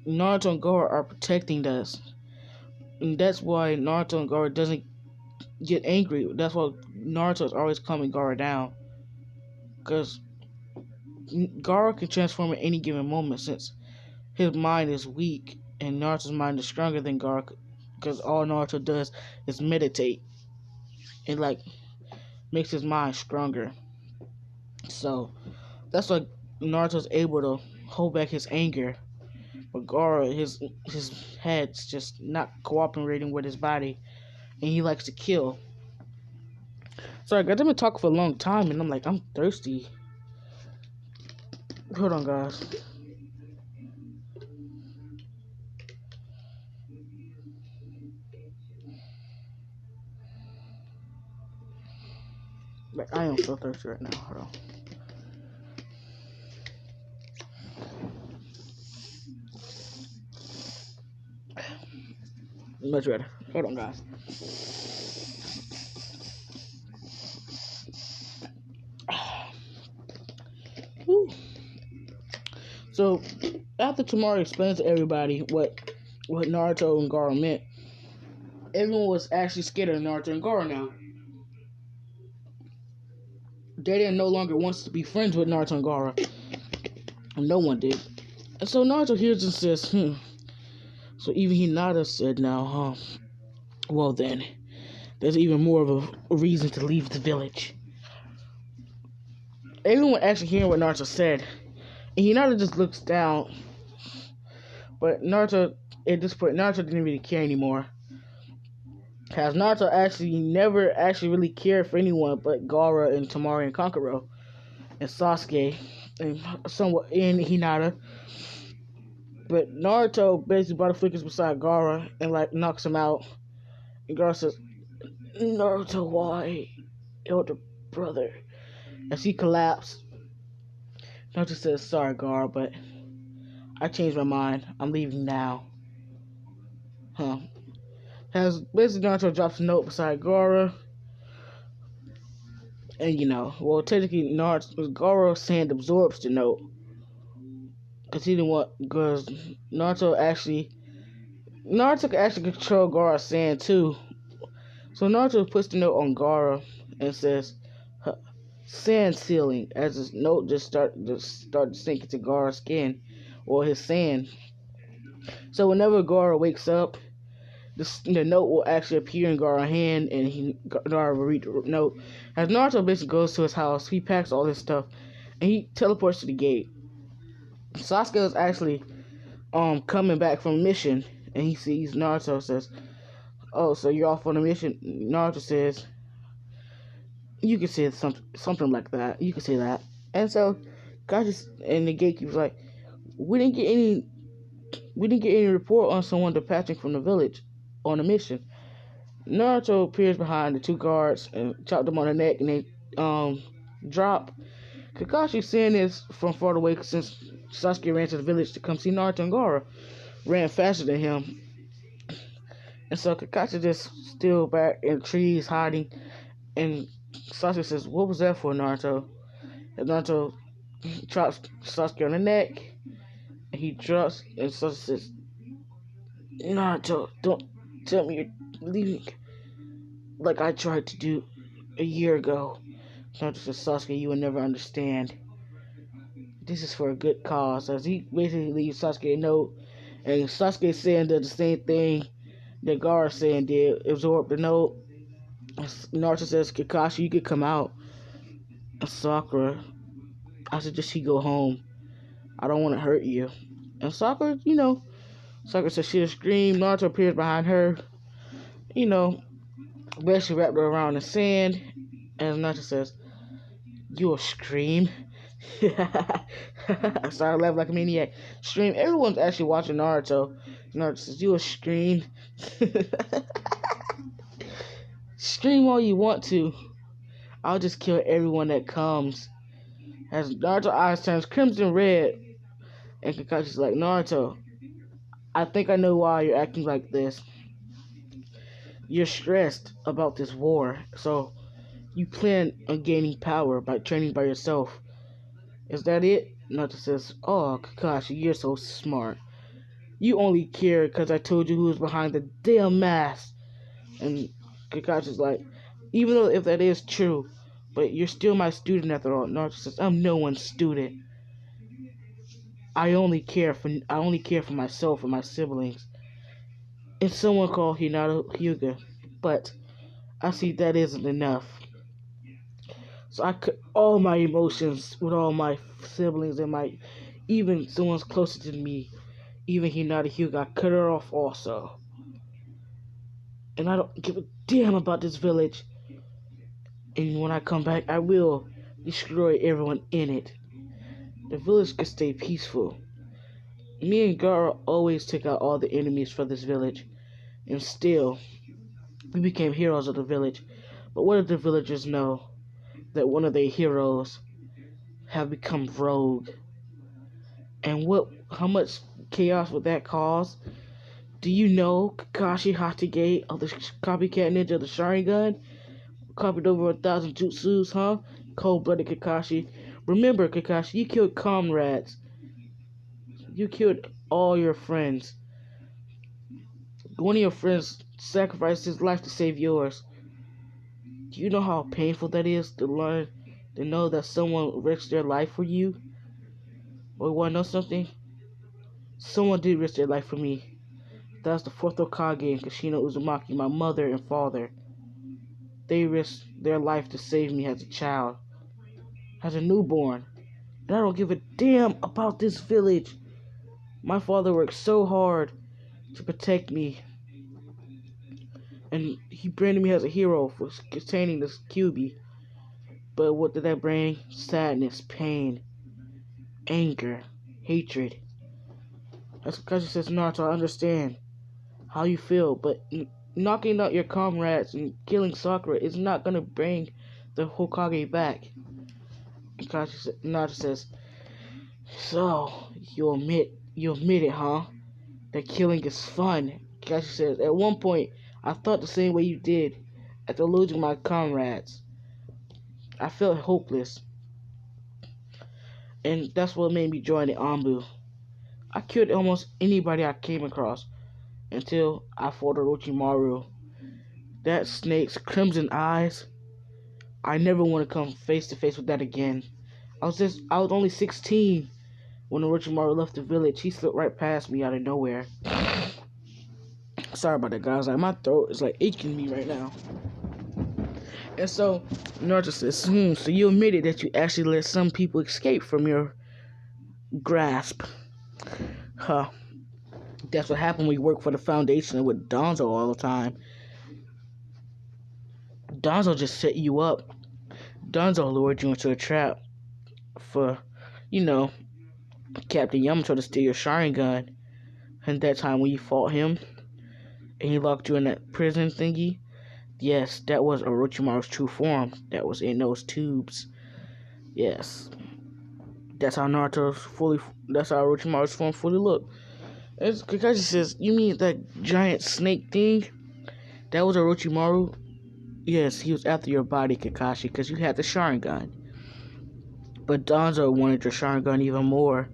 Naruto and Gaara are protecting us. And that's why Naruto and Gaara doesn't get angry. That's why Naruto is always calming Gaara down. Because Gaara can transform at any given moment since his mind is weak and Naruto's mind is stronger than Gaara. Because all Naruto does is meditate. And makes his mind stronger. So that's why Naruto's able to hold back his anger. But Gaara, his head's just not cooperating with his body, and he likes to kill. Sorry, guys, I've been talking for a long time, and I'm thirsty. Hold on, guys. I am so thirsty right now. Hold on. Much better. Hold on, guys. Woo. So, after Tamari explains to everybody what Naruto and Gaara meant, everyone was actually scared of Naruto and Gaara now. they didn't no longer wants to be friends with Naruto and Gaara. And no one did. And so Naruto hears and says, So even Hinata said now, huh? Well then, there's even more of a reason to leave the village. Everyone actually hearing what Naruto said. And Hinata just looks down. But Naruto, at this point, Naruto didn't really care anymore. Because Naruto actually never actually really cared for anyone but Gaara and Temari and Kankuro and Sasuke and somewhat in Hinata. But Naruto basically brought the flickers beside Gaara and like knocks him out. And Gaara says, Naruto, why? Elder brother. As he collapsed, Naruto says, sorry Gaara, but I changed my mind. I'm leaving now. As basically Naruto drops a note beside Gaara. And technically Gaara's sand absorbs the note. Because Naruto could actually control Gaara's sand too. So Naruto puts the note on Gaara and says, sand sealing, as his note just start to sink into Gaara's skin or his sand. So whenever Gaara wakes up, the note will actually appear in Gaara's hand, and Gaara will read the note. As Naruto basically goes to his house, he packs all his stuff, and he teleports to the gate. Sasuke is actually coming back from a mission, and he sees Naruto. Says, "Oh, so you're off on a mission?" Naruto says, "You can say something like that. You can say that." And so, Kakashi and the gatekeeper's like, "We didn't get any report on someone departing from the village on a mission." Naruto appears behind the two guards and chopped them on the neck, and they drop. Kakashi, seeing this from far away, since Sasuke ran to the village to come see Naruto and Gaara, ran faster than him. And so Kakashi just still back in the trees hiding, and Sasuke says, "What was that for, Naruto?" And Naruto chops Sasuke on the neck, and he drops, and Sasuke says, "Naruto, don't tell me you're leaving like I tried to do a year ago." Naruto says, "Sasuke, you will never understand. This is for a good cause." As he basically leaves Sasuke a note, and Sasuke saying does the same thing that Gaara saying did, absorb the note. Naruto says, "Kakashi, you could come out." And Sakura, I suggest you go home. I don't want to hurt you. And Sakura, Sakura says she'll scream. Naruto appears behind her, basically wrapped her around the sand. And Naruto says, "You'll scream." I started laughing like a maniac. Scream. Everyone's actually watching Naruto. Naruto says, "You'll scream." Scream all you want to. I'll just kill everyone that comes. As Naruto's eyes turns crimson red, and Kakashi's like, "Naruto, I think I know why you're acting like this. You're stressed about this war, so you plan on gaining power by training by yourself. Is that it?" Naruto says, "Oh, Kakashi, you're so smart. You only care because I told you who was behind the damn mask." And Kakashi's like, "Even though if that is true, but you're still my student after all." Naruto says, "I'm no one's student. I only care for myself and my siblings and someone called Hinata Hyuga. But I see that isn't enough. So I cut all my emotions with all my siblings and even someone's closer to me, even Hinata Hyuga. I cut her off also. And I don't give a damn about this village. And when I come back, I will destroy everyone in it. The village can stay peaceful. Me and Gaara always took out all the enemies for this village. And still, we became heroes of the village. But what did the villagers know? That one of their heroes have become rogue. And how much chaos would that cause? Do you know Kakashi Hatake of the copycat ninja of the Sharingan? Copied over 1,000 jutsus, huh? Cold-blooded Kakashi. Remember, Kakashi, you killed comrades. You killed all your friends. One of your friends sacrificed his life to save yours. Do you know how painful that is to learn to know that someone risked their life for you? Or you wanna know something? Someone did risk their life for me. That's the fourth Hokage and Kashina Uzumaki, my mother and father. They risked their life to save me as a child, as a newborn. And I don't give a damn about this village. My father worked so hard to protect me. And he branded me as a hero for containing this QB. But what did that bring? Sadness, pain, anger, hatred. That's because he says, Naruto, I understand how you feel, but knocking out your comrades and killing Sakura is not gonna bring the Hokage back. Naruto says, so you admit it, huh? That killing is fun. Kakashi says, at one point, I thought the same way you did. After losing my comrades, I felt hopeless, and that's what made me join the Anbu. I killed almost anybody I came across until I fought Orochimaru. That snake's crimson eyes. I never want to come face to face with that again. I was only 16 when Orochimaru left the village. He slipped right past me out of nowhere. Sorry about that, guys. Like, my throat is like aching me right now. And so Naruto says, so you admitted that you actually let some people escape from your grasp. Huh. That's what happened when you work for the Foundation with Danzo all the time. Danzo just set you up. Danzo lured you into a trap for, Captain Yamato to steal your Sharingan. And that time when you fought him and he locked you in that prison thingy, yes, that was Orochimaru's true form. That was in those tubes. Yes. That's how Orochimaru's form fully looked. As Kakashi says, you mean that giant snake thing? That was Orochimaru? Yes, he was after your body, Kakashi, because you had the Sharingan. But Danzo wanted your Sharingan even more.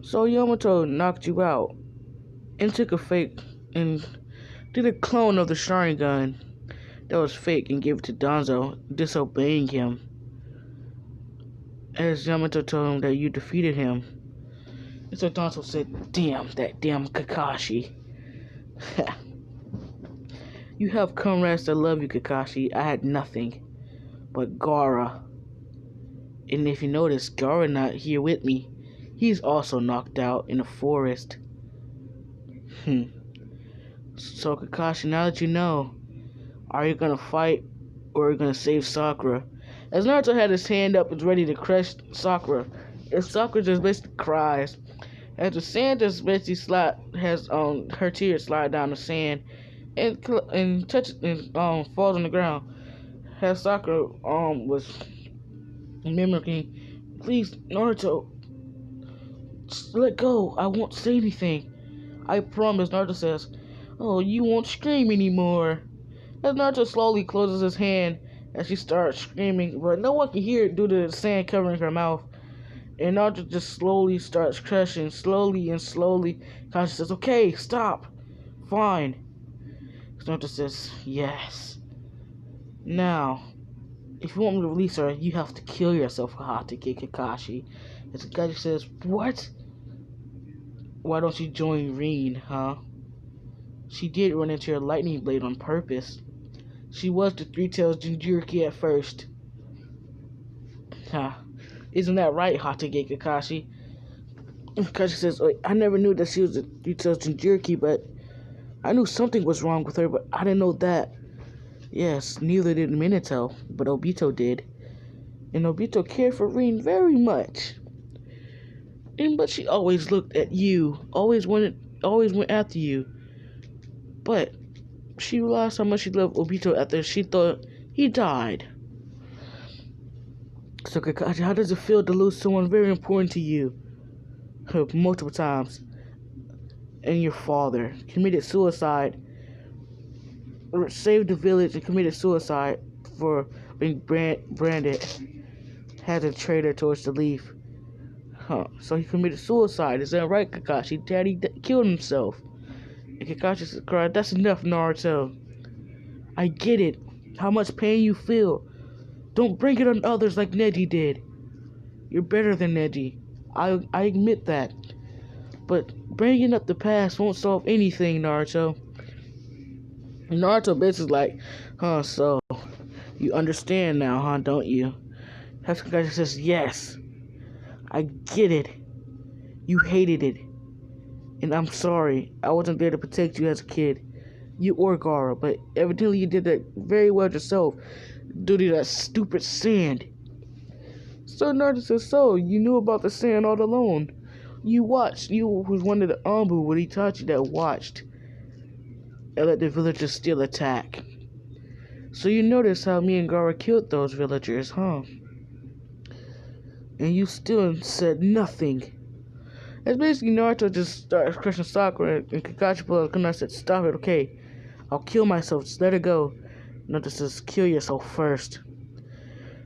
So Yamato knocked you out and took a fake and did a clone of the Sharingan that was fake and gave it to Danzo, disobeying him. As Yamato told him that you defeated him. And so Danzo said, damn, that damn Kakashi. You have comrades that love you, Kakashi. I had nothing but Gaara. And if you notice, Gaara not here with me. He's also knocked out in the forest. So Kakashi, now that you know, are you gonna fight or are you gonna save Sakura? As Naruto had his hand up, is ready to crush Sakura, and Sakura just basically cries. As the sand just basically has her tears slide down the sand and falls on the ground. As Sakura was mimicking, please Naruto, just let go. I won't say anything. I promise. Naruto says, oh, you won't scream anymore. As Naruto slowly closes his hand as she starts screaming, but no one can hear it due to the sand covering her mouth. And Naruto just slowly starts crushing, slowly and slowly. Kakashi says, okay, stop. Fine. Naruto says, yes. Now, if you want me to release her, you have to kill yourself, Hatake Kakashi. And Kakashi says, what? Why don't you join Rin, huh? She did run into your lightning blade on purpose. She was the Three-Tails Jinchuriki at first. Huh. Isn't that right, Hatake Kakashi? Kakashi says, I never knew that she was the Three-Tails Jinchuriki, but I knew something was wrong with her, but I didn't know that. Yes, neither did Minato, but Obito did. And Obito cared for Rin very much. But she always looked at you, always went after you. But she realized how much she loved Obito after she thought he died. So Kakashi, how does it feel to lose someone very important to you? Multiple times. And your father committed suicide, saved the village and committed suicide for being branded as a traitor towards the leaf. So he committed suicide. Is that right, Kakashi? Daddy killed himself. And Kakashi cried, that's enough, Naruto. I get it. How much pain you feel. Don't bring it on others like Neji did. You're better than Neji. I admit that. But bringing up the past won't solve anything, Naruto. And Naruto basically like, so you understand now, don't you? Kakashi says, yes, I get it. You hated it. And I'm sorry. I wasn't there to protect you as a kid. You or Gaara, but evidently you did that very well yourself due to that stupid sand. So Naruto says, so you knew about the sand all alone. You watched. You was one of the Anbu with Itachi that watched and let the villagers still attack. So you noticed how me and Gaara killed those villagers, huh? And you still said nothing. It's basically Naruto just starts crushing Sakura and Kakashi pulled out and said, stop it, okay? I'll kill myself, just let it go. Naruto says, kill yourself first.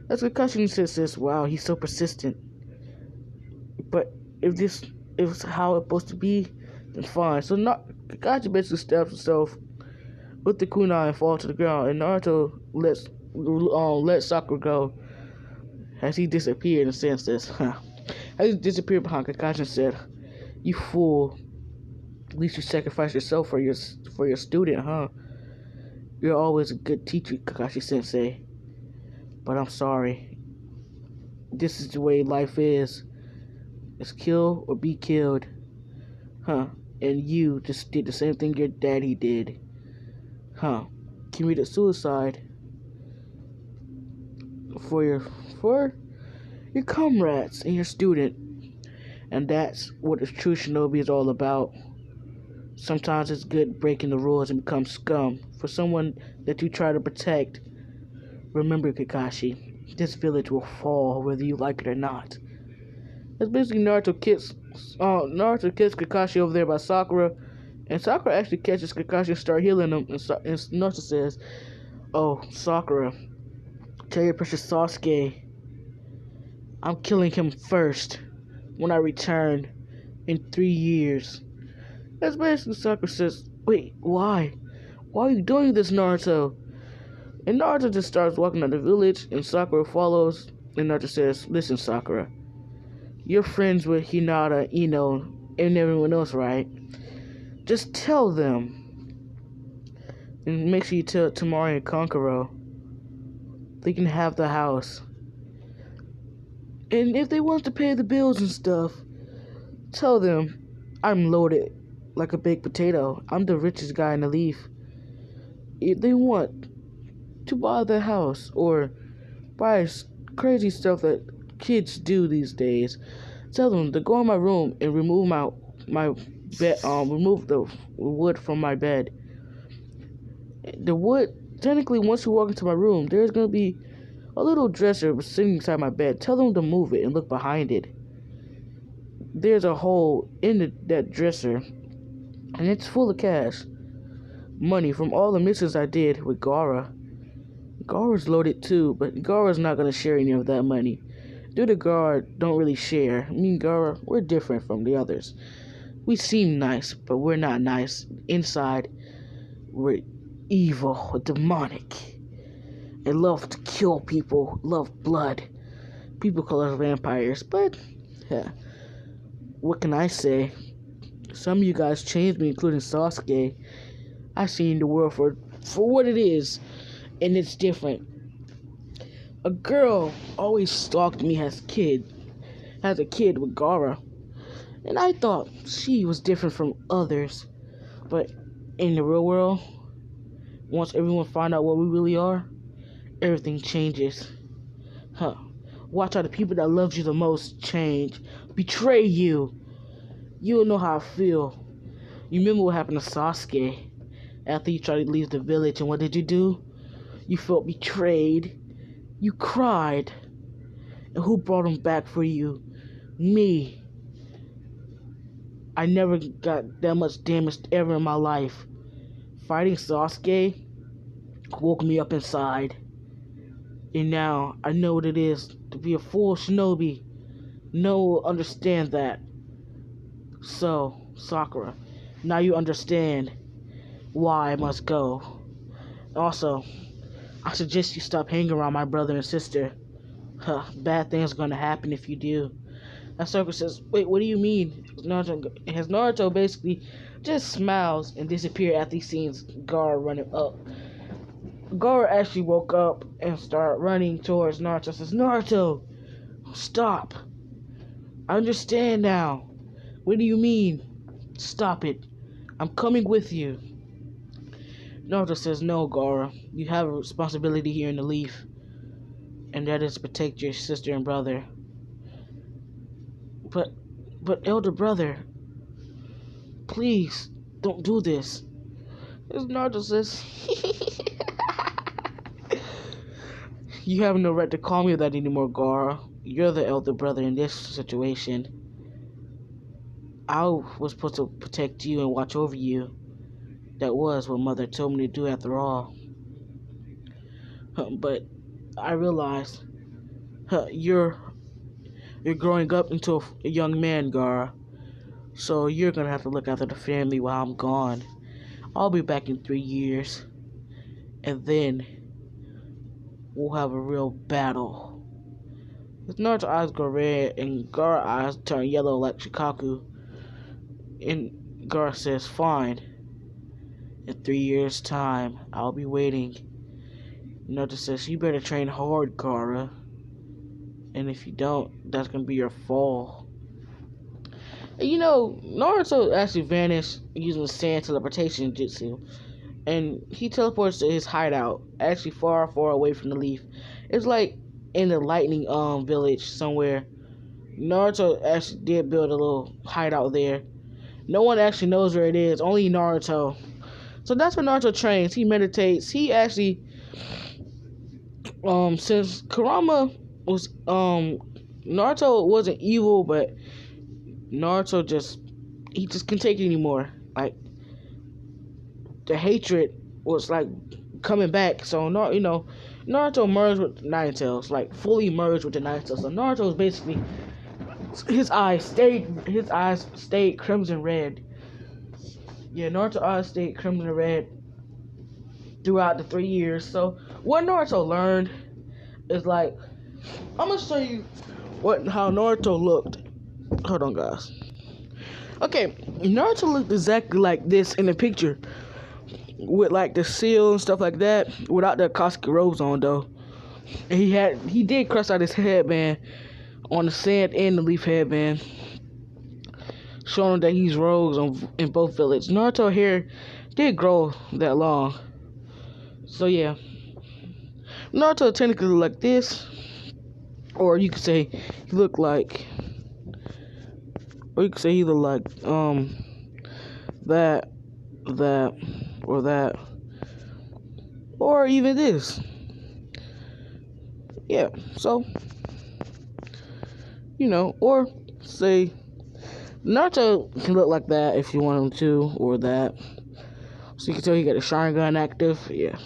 That's Kakashi says, wow, he's so persistent. But if this is how it's supposed to be, then fine. So Kakashi basically stabs himself with the kunai and falls to the ground, and Naruto lets Sakura go as he disappeared and says this, As he disappeared behind Kakashi and said, you fool. At least you sacrificed yourself for your student, huh? You're always a good teacher, Kakashi Sensei. But I'm sorry. This is the way life is. It's kill or be killed. Huh. And you just did the same thing your daddy did. Huh. Committed suicide. For your comrades and your student. And that's what a true shinobi is all about. Sometimes it's good breaking the rules and become scum for someone that you try to protect. Remember, Kakashi, this village will fall whether you like it or not. That's basically Naruto kicks Kakashi over there by Sakura, and Sakura actually catches Kakashi and starts healing him, and Naruto says, oh, Sakura, tell your precious Sasuke, I'm killing him first when I return in 3 years. That's basically Sakura says, wait, why? Why are you doing this, Naruto? And Naruto just starts walking out the village, and Sakura follows, and Naruto says, listen, Sakura, you're friends with Hinata, Ino, and everyone else, right? Just tell them. And make sure you tell Temari and Kankuro. They can have the house. And if they want to pay the bills and stuff, tell them I'm loaded like a baked potato. I'm the richest guy in the leaf. If they want to buy the house or buy crazy stuff that kids do these days, tell them to go in my room and remove my bed, remove the wood from my bed. The wood, technically, once you walk into my room, there's gonna be a little dresser sitting inside my bed. Tell them to move it and look behind it. There's a hole in that dresser, and it's full of cash. Money from all the missions I did with Gaara. Gaara's loaded too, but Gaara's not gonna share any of that money. Dude and Gaara don't really share. Me and Gaara, we're different from the others. We seem nice, but we're not nice. Inside, we're evil, demonic, and love to kill people, love blood. People call us vampires, but yeah, what can I say? Some of you guys changed me, including Sasuke. I seen the world for what it is, and it's different. A girl always stalked me as a kid with Gaara, and I thought she was different from others. But in the real world, once everyone find out what we really are, everything changes. Watch how the people that love you the most change, betray you. You'll know how I feel. You remember what happened to Sasuke after you tried to leave the village, and what did you do? You felt betrayed. You cried. And who brought him back for you? Me. I never got that much damage ever in my life. Fighting Sasuke woke me up inside. And now I know what it is to be a full shinobi. No one will understand that. So, Sakura, now you understand why I must go. Also, I suggest you stop hanging around my brother and sister. Huh, bad things are gonna happen if you do. Ahsoka says, wait, what do you mean? Naruto basically just smiles and disappears after he sees Gaara running up. Gaara actually woke up and started running towards Naruto. Says, Naruto, stop. I understand now. What do you mean? Stop it. I'm coming with you. Naruto says, no, Gaara. You have a responsibility here in the Leaf, and that is to protect your sister and brother. But elder brother, please don't do this. As Naruto says, you have no right to call me that anymore, Gaara. You're the elder brother in this situation. I was supposed to protect you and watch over you. That was what Mother told me to do after all. But I realized you're growing up into a young man, Gaara. So you're gonna have to look after the family while I'm gone. I'll be back in 3 years. And then we'll have a real battle. His Naruto's eyes go red and Gaara's eyes turn yellow like Shikaku. And Gaara says, fine. In 3 years' time, I'll be waiting. Naruto says, you better train hard, Gaara. And if you don't, that's gonna be your fall. And Naruto actually vanished using the sand teleportation jutsu. And he teleports to his hideout, actually far, far away from the Leaf. It's like in the lightning village somewhere. Naruto actually did build a little hideout there. No one actually knows where it is, only Naruto. So that's where Naruto trains. He meditates. He actually since Kurama was Naruto wasn't evil, but Naruto just couldn't take it anymore. Like the hatred was like coming back. So Naruto merged with Nine Tails, like fully merged with the Nine Tails. So Naruto was basically his eyes stayed crimson red. Yeah, Naruto's eyes stayed crimson red throughout the 3 years. So what Naruto learned is like, I'm gonna show you how Naruto looked. Hold on, guys. Okay, Naruto looked exactly like this in the picture, with like the seal and stuff like that, without the Akatsuki robes on though. And he did cross out his headband on the sand and the leaf headband, showing that he's rogues in both villages. Naruto hair did grow that long. So yeah, Naruto technically looked like this, or you could say he looked like, that, or that, or even this. Yeah, so or say Naruto can look like that if you want him to, or that. So you can tell he got the Sharingan active, yeah.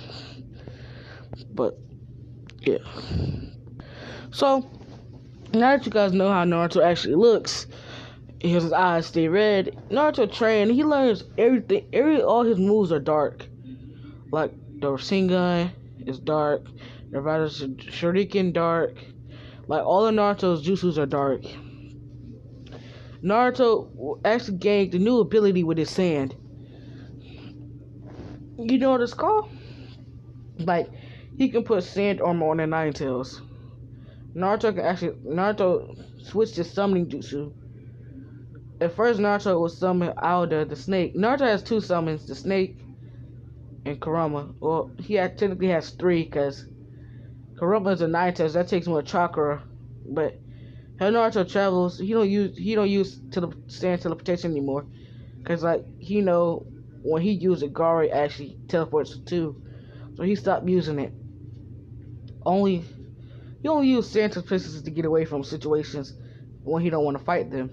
But yeah. So now that you guys know how Naruto actually looks, his eyes stay red. Naruto trained. He learns everything. All his moves are dark. Like the Rasengan is dark. The Shuriken dark. Like all of Naruto's jutsus are dark. Naruto actually gained a new ability with his sand. You know what it's called? Like he can put sand armor on the Nine Tails. Naruto switched his summoning jutsu. At first, Naruto was summon Alda the snake. Naruto has 2 summons, the snake and Kurama. Well, technically has 3, because Kurama is a Nine Tails. That takes more chakra. But how Naruto travels, he don't use sand teleportation anymore, because like when he used it, Gaara actually teleports too, so he stopped using it. He only use sand teleportation to get away from situations when he don't want to fight them.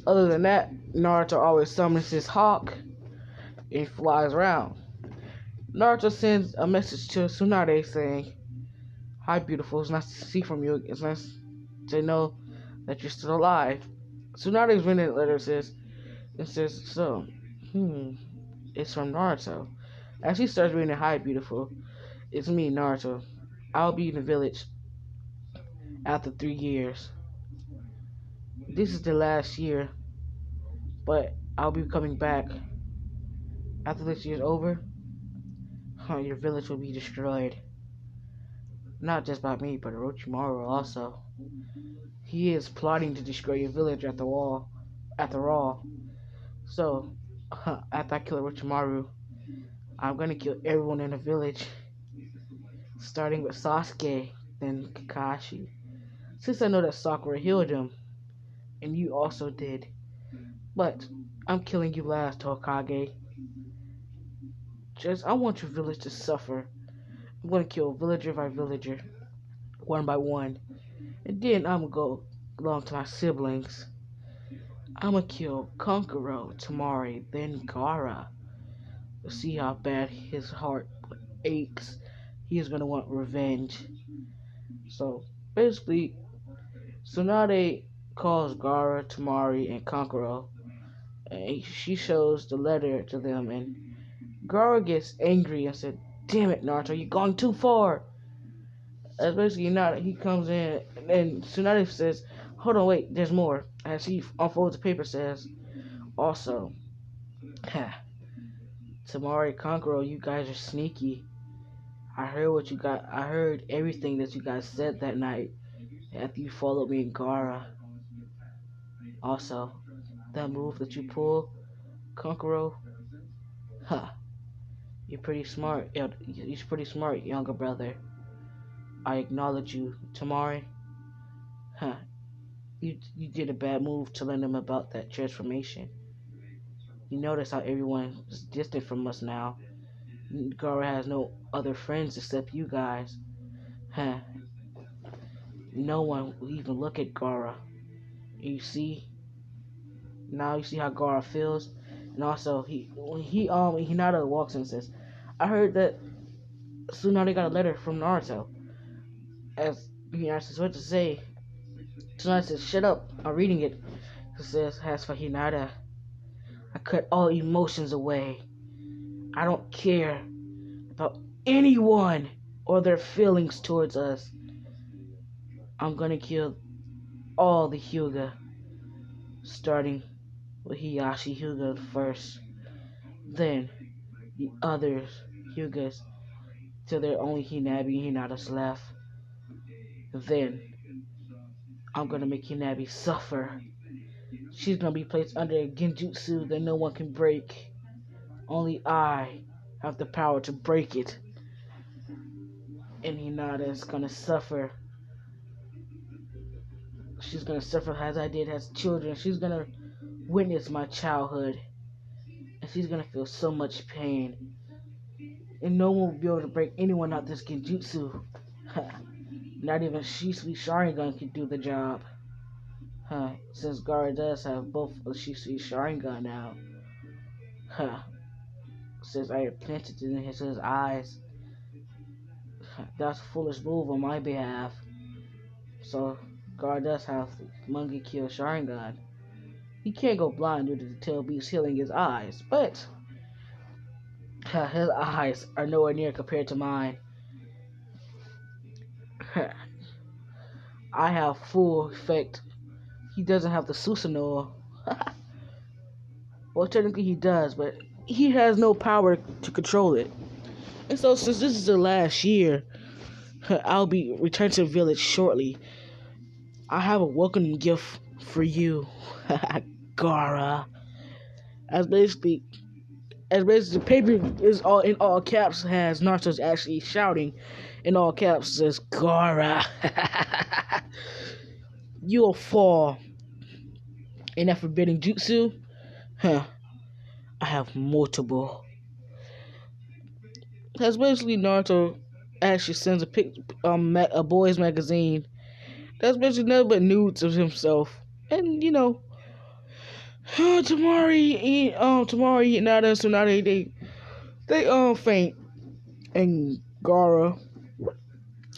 Other than that, Naruto always summons his hawk and flies around. Naruto sends a message to Tsunade saying, "Hi, beautiful. It's nice to see from you. It's nice to know that you're still alive." Tsunade's written letter says, so, it's from Naruto. As he starts reading, "Hi, beautiful," It's me, Naruto. I'll be in the village after 3 years. This is the last year, but I'll be coming back. After this year's over, your village will be destroyed. Not just by me, but Orochimaru also. He is plotting to destroy your village after all. So, after I kill Orochimaru, I'm gonna kill everyone in the village, starting with Sasuke, then Kakashi. Since I know that Sakura healed him, and you also did. But I'm killing you last, Hokage. I want your village to suffer. I'm gonna kill villager by villager, one by one. And then I'm gonna go along to my siblings. I'm gonna kill Kankuro, Tamari, then Gaara. To see how bad his heart aches. He is gonna want revenge. So basically, Tsunade calls Gaara, Tamari, and Kankuro, and she shows the letter to them, and Gaara gets angry and said, "Damn it, Naruto, you're going too far." That's basically not. He comes in, and Tsunade says, "Hold on, wait, there's more." As he unfolds the paper, says, "Also, Tamari, Kankuro, you guys are sneaky. I heard what you got. I heard everything that you guys said that night after you followed me in Gaara. Also, that move that you pull, Kankuro, huh? You're pretty smart. You're pretty smart, younger brother. I acknowledge you, Tamari. Huh? You did a bad move telling them about that transformation. You notice how everyone is distant from us now. Gaara has no other friends except you guys. Huh? No one will even look at Gaara. You see, now you see how Gaara feels, and also Hinata walks in and says, "I heard that Tsunade got a letter from Naruto." As Hinata says, "What to say?" Tsunade says, "Shut up! I'm reading it." He says, "As for Hinata, I cut all emotions away. I don't care about anyone or their feelings towards us. I'm gonna kill all the Hyuga, starting with Hiyashi Hyuga first, then the others Hyugas, till there are only Hinabi and Hinata's left. Then I'm gonna make Hinabi suffer. She's gonna be placed under a genjutsu that no one can break. Only I have the power to break it. And Hinata is gonna suffer. She's gonna suffer as I did as children. She's gonna witness my childhood. And she's gonna feel so much pain. And no one will be able to break anyone out this genjutsu. Not even Shisui Sharingan can do the job. Since Gaara does have both of Shisui Sharingan now. Since I planted it in his eyes. That's a foolish move on my behalf. So Gaara does have the Mangekyo Sharingan. He can't go blind due to the tail beast healing his eyes, but his eyes are nowhere near compared to mine. I have full effect. He doesn't have the Susanoo. Well, technically he does, but he has no power to control it. And so, since this is the last year, I'll be returning to the village shortly. I have a welcoming gift for you, Gaara. As basically, the paper is all in all caps has Naruto's actually shouting in all caps says Gaara. You'll fall in that forbidden jutsu. I have multiple. That's basically Naruto actually sends a boys magazine. That's basically nothing but nudes of himself, and Tamari, Hinata, Tsunade, they faint, and Gaara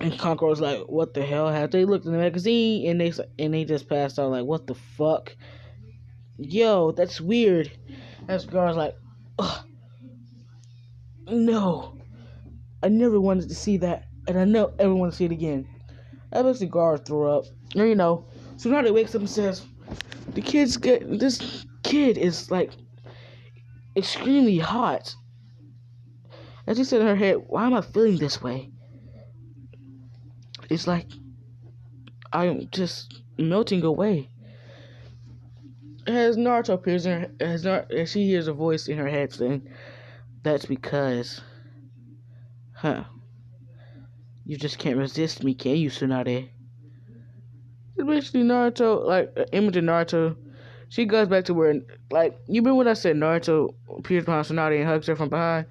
and Kankuro's like, "What the hell?" Have they looked in the magazine and they just passed out like, "What the fuck?" Yo, that's weird. As Gaara's like, "Ugh, no." I never wanted to see that, and I know everyone want to see it again. Eventually, Gaara threw up. And, Tsunade wakes up and says, this kid is, like, extremely hot. And she said in her head, why am I feeling this way? It's like I'm just melting away. As Naruto appears as she hears a voice in her head saying, that's because, you just can't resist me, can you, Tsunade? It's basically Naruto, like, an image of Naruto. She goes back to where, like, you remember when I said Naruto appears behind Tsunade and hugs her from behind?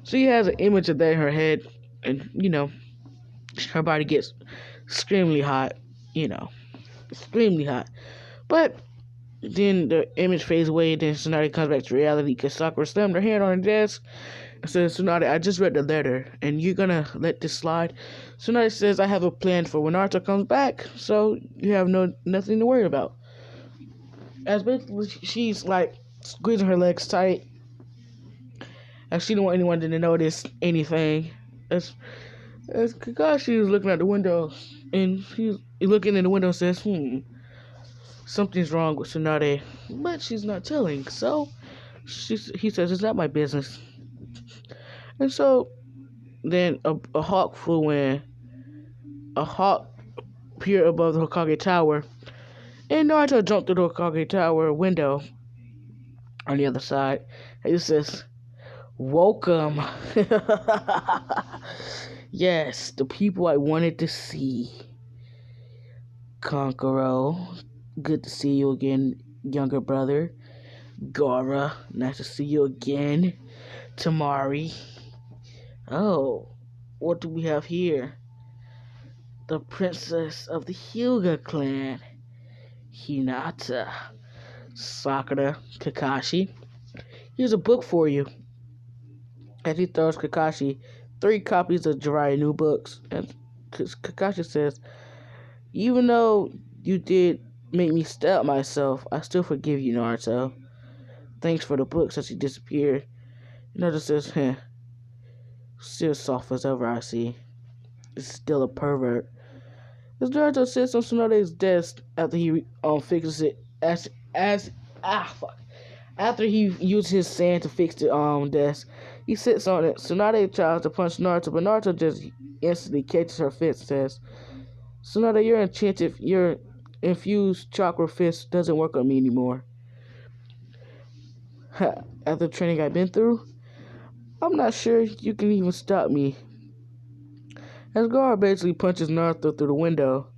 She has an image of that in her head, and, her body gets extremely hot, extremely hot. But then the image fades away, then Tsunade comes back to reality because Sakura slammed her hand on her desk and says, Tsunade, I just read the letter, and you're gonna let this slide? Tsunade says, I have a plan for when Naruto comes back, so you have nothing to worry about. As basically she's like squeezing her legs tight, and she don't want anyone to notice anything. As Kakashi is looking out the window, and he's looking in the window and says, something's wrong with Tsunade, but she's not telling, so he says, it's not my business. And so then a hawk flew in. A hawk appeared above the Hokage Tower, and Naruto jumped through the Hokage Tower window on the other side, and he says, welcome. Yes, the people I wanted to see. Kankuro, good to see you again, younger brother. Gaara, nice to see you again. Tamari. Oh, what do we have here? The princess of the Hyuga clan, Hinata. Sakura, Kakashi. Here's a book for you. As he throws Kakashi 3 copies of Jiraiya new books, and Kakashi says, even though you did make me stab myself, I still forgive you, Naruto. Thanks for the books as he disappeared. Naruto says, still soft as ever, I see. It's still a pervert. As Naruto sits on Tsunade's desk after he fixes it, after he uses his sand to fix the desk, he sits on it. Tsunade tries to punch Naruto, but Naruto just instantly catches her fist and says, Tsunade, your infused chakra fist doesn't work on me anymore. After the training I've been through, I'm not sure you can even stop me. As Gaara basically punches Naruto through the window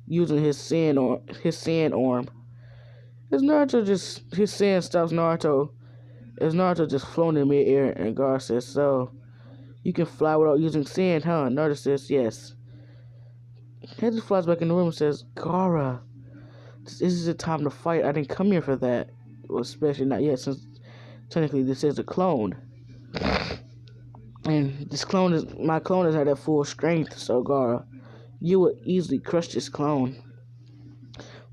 using his sand arm. His sand stops Naruto as Naruto just flown in mid-air, and Gaara says, so, you can fly without using sand, huh? Naruto says, yes. He just flies back in the room and says, Gaara, this is the time to fight. I didn't come here for that. Well, especially not yet, since technically this is a clone. And my clone is at that full strength, so Gaara, you would easily crush this clone.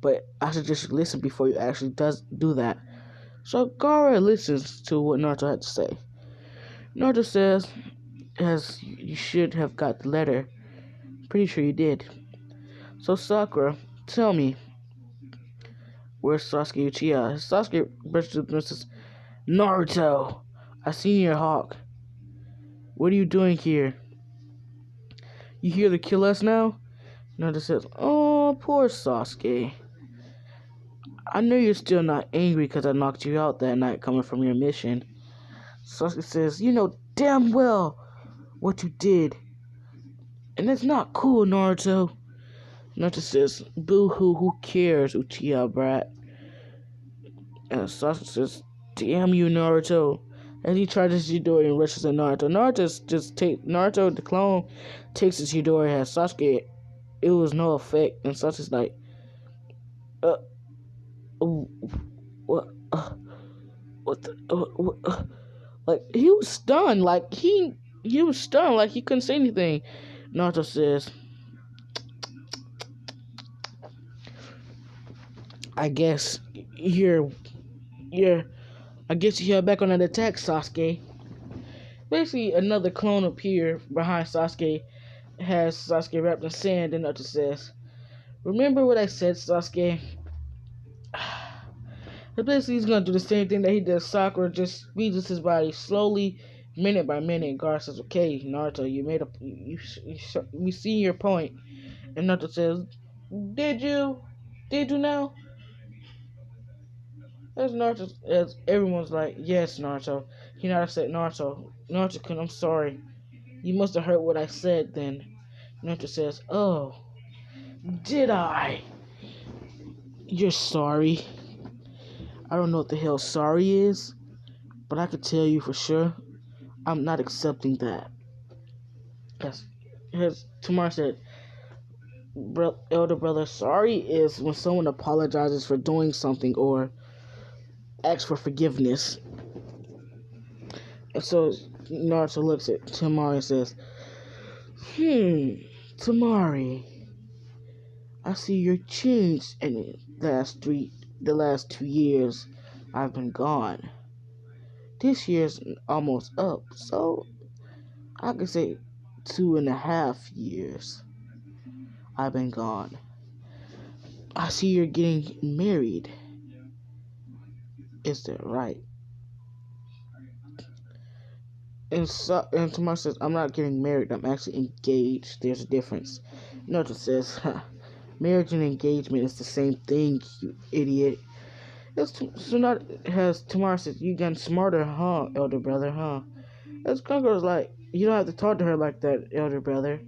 But I should just listen before you actually do that. So Gaara listens to what Naruto had to say. Naruto says, as you should have got the letter. Pretty sure you did. So Sakura, tell me, where's Sasuke Uchiha? Sasuke bursts through and says, Naruto, I seen your hawk. What are you doing here? You here to kill us now? Naruto says, oh, poor Sasuke. I know you're still not angry because I knocked you out that night coming from your mission. Sasuke says, you know damn well what you did. And it's not cool, Naruto. Naruto says, boo-hoo, who cares, Uchiha brat? And Sasuke says, damn you, Naruto. As he tries his Chidori and rushes at Naruto. Naruto, the clone, takes his Chidori, has Sasuke, it was no effect. And Sasuke's like, like, he was stunned, like, he was stunned, like, he couldn't say anything. Naruto says, I guess you're back on an attack, Sasuke. Basically, another clone appeared behind Sasuke, has Sasuke wrapped in sand, and Naruto says, "Remember what I said, Sasuke?" So basically, he's gonna do the same thing that he did Sakura, just squeezes his body slowly, minute by minute. Gaara says, "Okay, Naruto, you made a, we see your point." And Naruto says, "Did you? Did you now?" As everyone's like, "Yes, Naruto." Hinata said, Naruto-kun, I'm sorry. You must have heard what I said then." Naruto says, "Oh, did I? You're sorry. I don't know what the hell sorry is, but I can tell you for sure, I'm not accepting that." As Tamar said, elder brother, sorry is when someone apologizes for doing something or asks for forgiveness. And so Naruto looks at Tamari and says, Tamari, I see your changed in the last 2 years I've been gone. This year's almost up, so I could say 2.5 years I've been gone. I see you're getting married. Is that right? And Tamar says, I'm not getting married. I'm actually engaged. There's a difference. Naruto says, marriage and engagement is the same thing, you idiot. Tamar says, you gotten smarter, huh, elder brother, huh? As Kango's like, you don't have to talk to her like that, elder brother.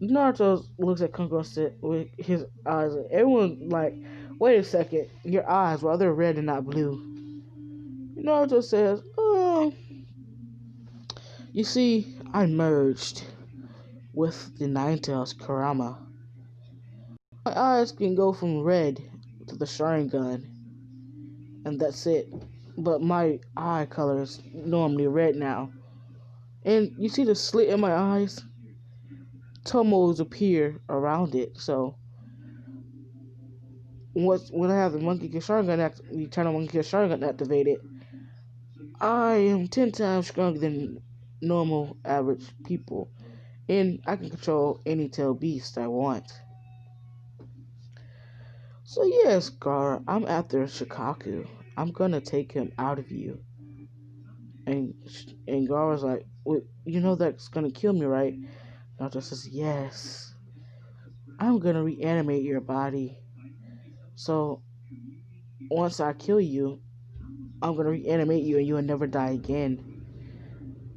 Naruto looks at Kango with his eyes. Everyone like, wait a second, your eyes, well, they're red and not blue. Naruto says, you see, I merged with the Nine-Tails Kurama. My eyes can go from red to the Sharingan, and that's it. But my eye color is normally red now. And you see the slit in my eyes? Tomos appear around it, so when I have the the eternal Monkey Kill Sharingan activated, I am 10 times stronger than normal average people, and I can control any tail beast I want. So yes, Gaara, I'm after Shikaku. I'm gonna take him out of you. And Gaara's like, well, you know that's gonna kill me, right? Naruto says, yes. I'm gonna reanimate your body. So once I kill you, I'm gonna reanimate you and you will never die again.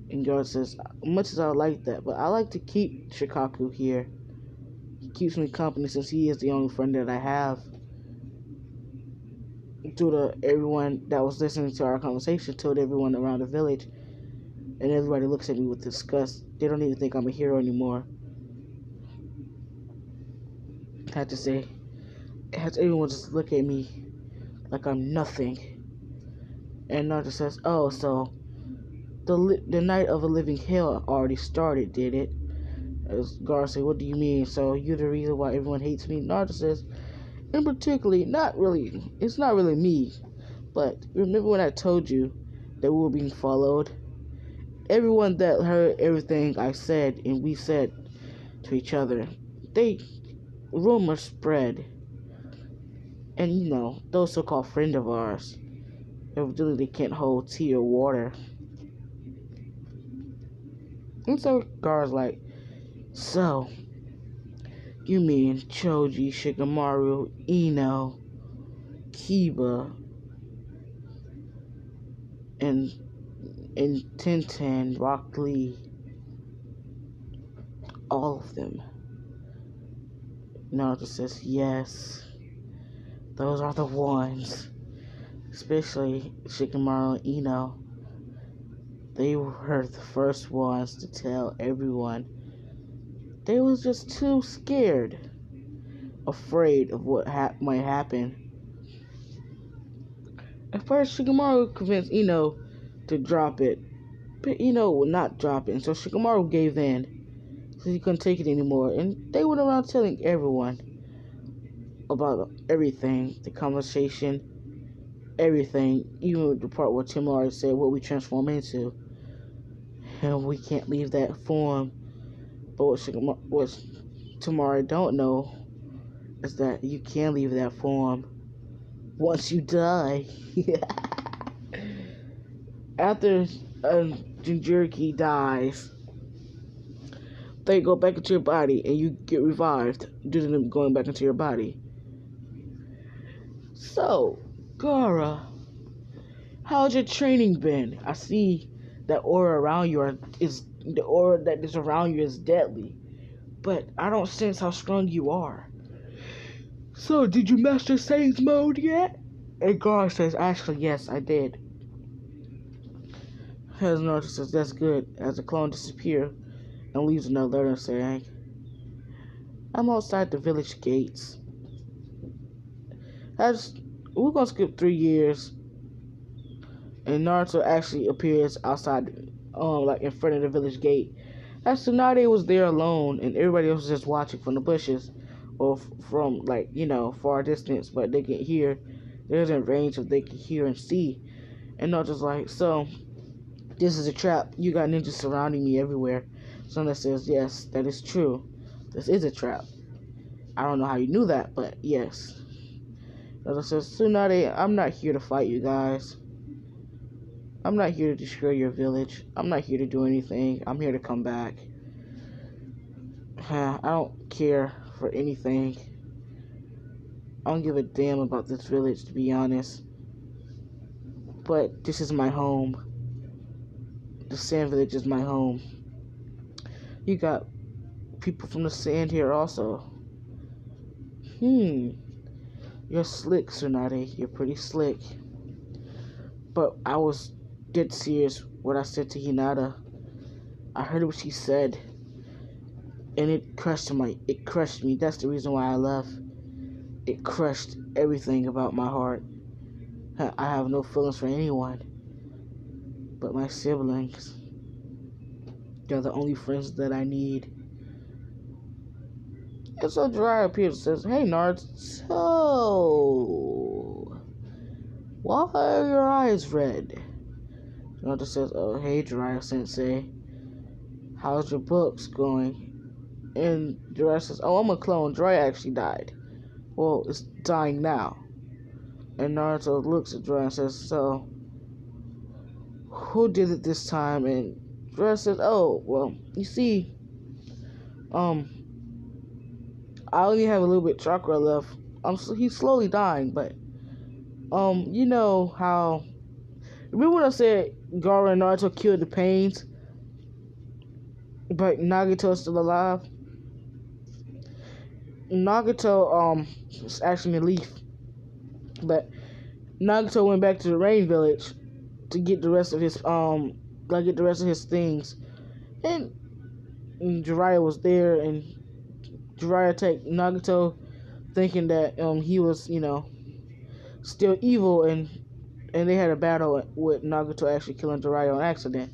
And Gaara says, much as I like that, but I like to keep Shikaku here. He keeps me company since he is the only friend that I have. Due to everyone that was listening to our conversation, told everyone around the village, and everybody looks at me with disgust. They don't even think I'm a hero anymore. I had to say, everyone just look at me like I'm nothing. And Naruto says, oh, so the night of a living hell already started, did it? As Gaara says, what do you mean? So you're the reason why everyone hates me? Naruto says, in particularly, it's not really me. But remember when I told you that we were being followed? Everyone that heard everything I said and we said to each other, rumors spread. And those so-called friends of ours, evidently they can't hold tea or water. And so Gaara's like, so, you mean Choji, Shikamaru, Ino, Kiba, and Tenten, Rock Lee, all of them. Naruto says, yes, those are the ones. Especially Shikamaru and Ino. They were the first ones to tell everyone. They was just too scared, afraid of what might happen. At first, Shikamaru convinced Ino to drop it, but Ino would not drop it, and so Shikamaru gave in, so he couldn't take it anymore, and they went around telling everyone about everything, the conversation, everything, even the part where Timari said what we transform into. and we can't leave that form. But what Tamara don't know is that you can leave that form once you die. After Jinchuriki dies, they go back into your body and you get revived due to them going back into your body. So, Gaara, how's your training been? I see that aura around you is the aura that is around you is deadly, but I don't sense how strong you are. So, did you master Saiyans mode yet? And Gaara says, actually, yes, I did. As Naruto says, that's good, as the clone disappears and leaves another letter saying, I'm outside the village gates. We're gonna skip 3 years, and Naruto actually appears outside, like in front of the village gate. As Tsunade was there alone, and everybody else was just watching from the bushes, or from like far distance, but they can hear. There's in range of they can hear and see. And Naruto's like, so this is a trap. You got ninjas surrounding me everywhere. Sona says, yes, that is true. This is a trap. I don't know how you knew that, but yes. Naruto says, Tsunade, I'm not here to fight you guys. I'm not here to destroy your village. I'm not here to do anything. I'm here to come back. I don't care for anything. I don't give a damn about this village, to be honest. But this is my home. The Sand Village is my home. You got people from the sand here also. You're slick, Tsunade. You're pretty slick. But I was dead serious what I said to Hinata. I heard what she said, and it crushed me. That's the reason why I left. It crushed everything about my heart. I have no feelings for anyone but my siblings. They're the only friends that I need. And so Jiraiya appears and says, hey Naruto, why are your eyes red? Naruto says, oh hey Jiraiya Sensei, how's your books going? And Jiraiya says, oh, I'm a clone. Jiraiya actually died. Well, it's dying now. And Naruto looks at Jiraiya and says, so who did it this time? And Jiraiya says, oh, well, you see, I only have a little bit of chakra left. He's slowly dying, but you know how? Remember when I said Gaara and Naruto killed the Pains, but Nagato's still alive? Nagato is actually a leaf, but Nagato went back to the Rain Village to get the rest of his things, and Jiraiya was there, and Jiraiya attacked Nagato, thinking that he was still evil, and they had a battle with Nagato actually killing Jiraiya on accident.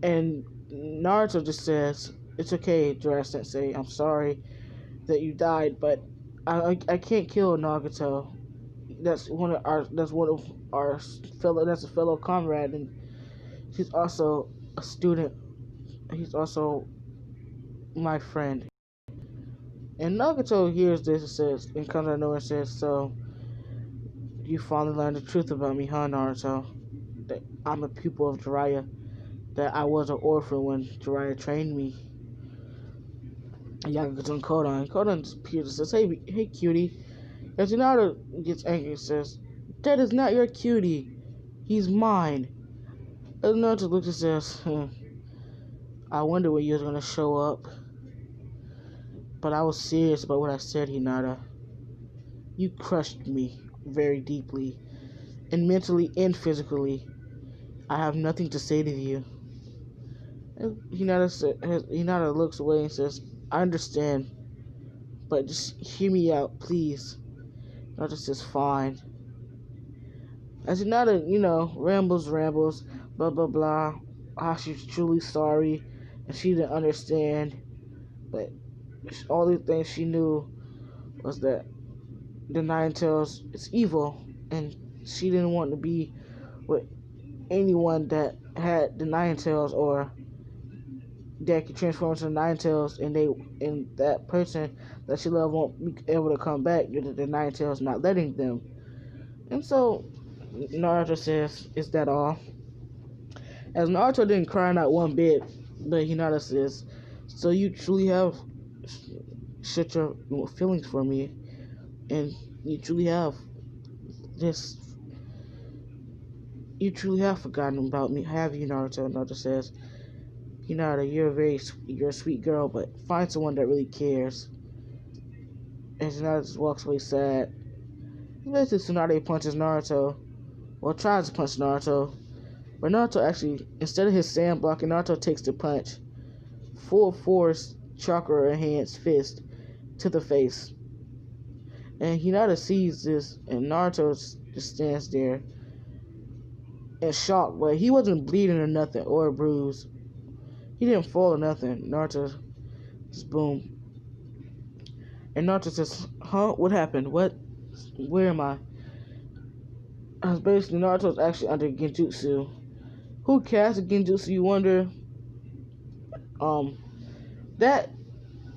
And Naruto just says, "It's okay, Jiraiya Sensei. I'm sorry that you died, but I can't kill Nagato. That's a fellow comrade, and he's also a student. He's also my friend." And Nagato hears this and comes out of nowhere and says, so, you finally learned the truth about me, huh, Naruto? That I'm a pupil of Jiraiya. That I was an orphan when Jiraiya trained me. And Yagato and Kodan just appears and says, hey, cutie. And Tsunade gets angry and says, that is not your cutie. He's mine. And Naruto looks and says, I wonder when you're going to show up. But I was serious about what I said, Hinata. You crushed me very deeply, and mentally and physically. I have nothing to say to you. And Hinata looks away and says, I understand, but just hear me out, please. Naruto says, fine. As Hinata, rambles, blah, blah, blah, how she's truly sorry, and she didn't understand, but all the things she knew was that the Nine Tails is evil, and she didn't want to be with anyone that had the Nine Tails or that can transform into Nine Tails, and that person that she loved won't be able to come back due to the Nine Tails not letting them. And so Naruto says, "Is that all?" As Naruto didn't cry not one bit, but Hinata says, "So you truly have such your feelings for me, and you truly have this. You truly have forgotten about me, have you, Naruto?" Naruto says, "Hinata, you're a sweet girl, but find someone that really cares." And Hinata just walks away sad. Eventually, Tsunade punches Naruto. Well, tries to punch Naruto. But Naruto actually, instead of his sand blocking, Naruto takes the punch. Full force, chakra enhanced fist to the face. And Hinata sees this, and Naruto just stands there in shock. But he wasn't bleeding or nothing, or bruised. He didn't fall or nothing. Naruto just boom. And Naruto says, "Huh? What happened? What? Where am I?" Basically, Naruto's actually under Genjutsu. Who cast Genjutsu, you wonder? Um, that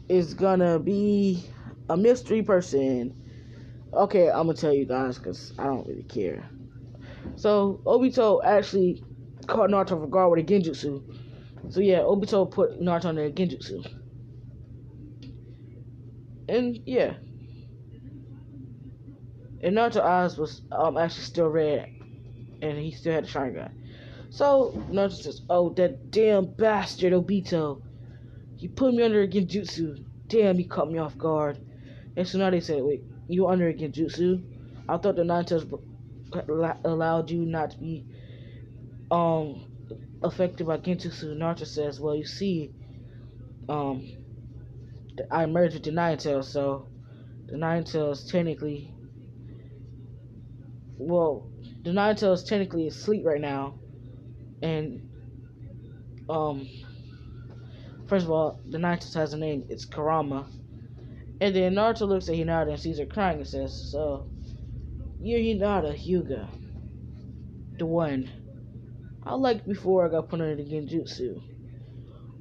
is gonna be a mystery person. Okay, I'm gonna tell you guys because I don't really care. So, Obito actually caught Naruto for guard with a Genjutsu. So, yeah, Obito put Naruto under a Genjutsu. And, yeah. And Naruto's eyes was actually still red. And he still had a Sharingan. So, Naruto says, "Oh, that damn bastard Obito. He put me under a Genjutsu. Damn, he caught me off guard." And Tsunade said, "Wait, you were under a Genjutsu? I thought the Nine Tails allowed you not to be um affected by Genjutsu." Naruto says, "Well, you see, um, I merged with the Nine Tails, so the Nine Tails technically, well, the Nine Tails technically is asleep right now, and um, first of all, the Nine Tails has a name. It's Karama." And then Naruto looks at Hinata and sees her crying and says, "So, you're Hinata Hyuga, the one I liked before I got put under the Genjutsu.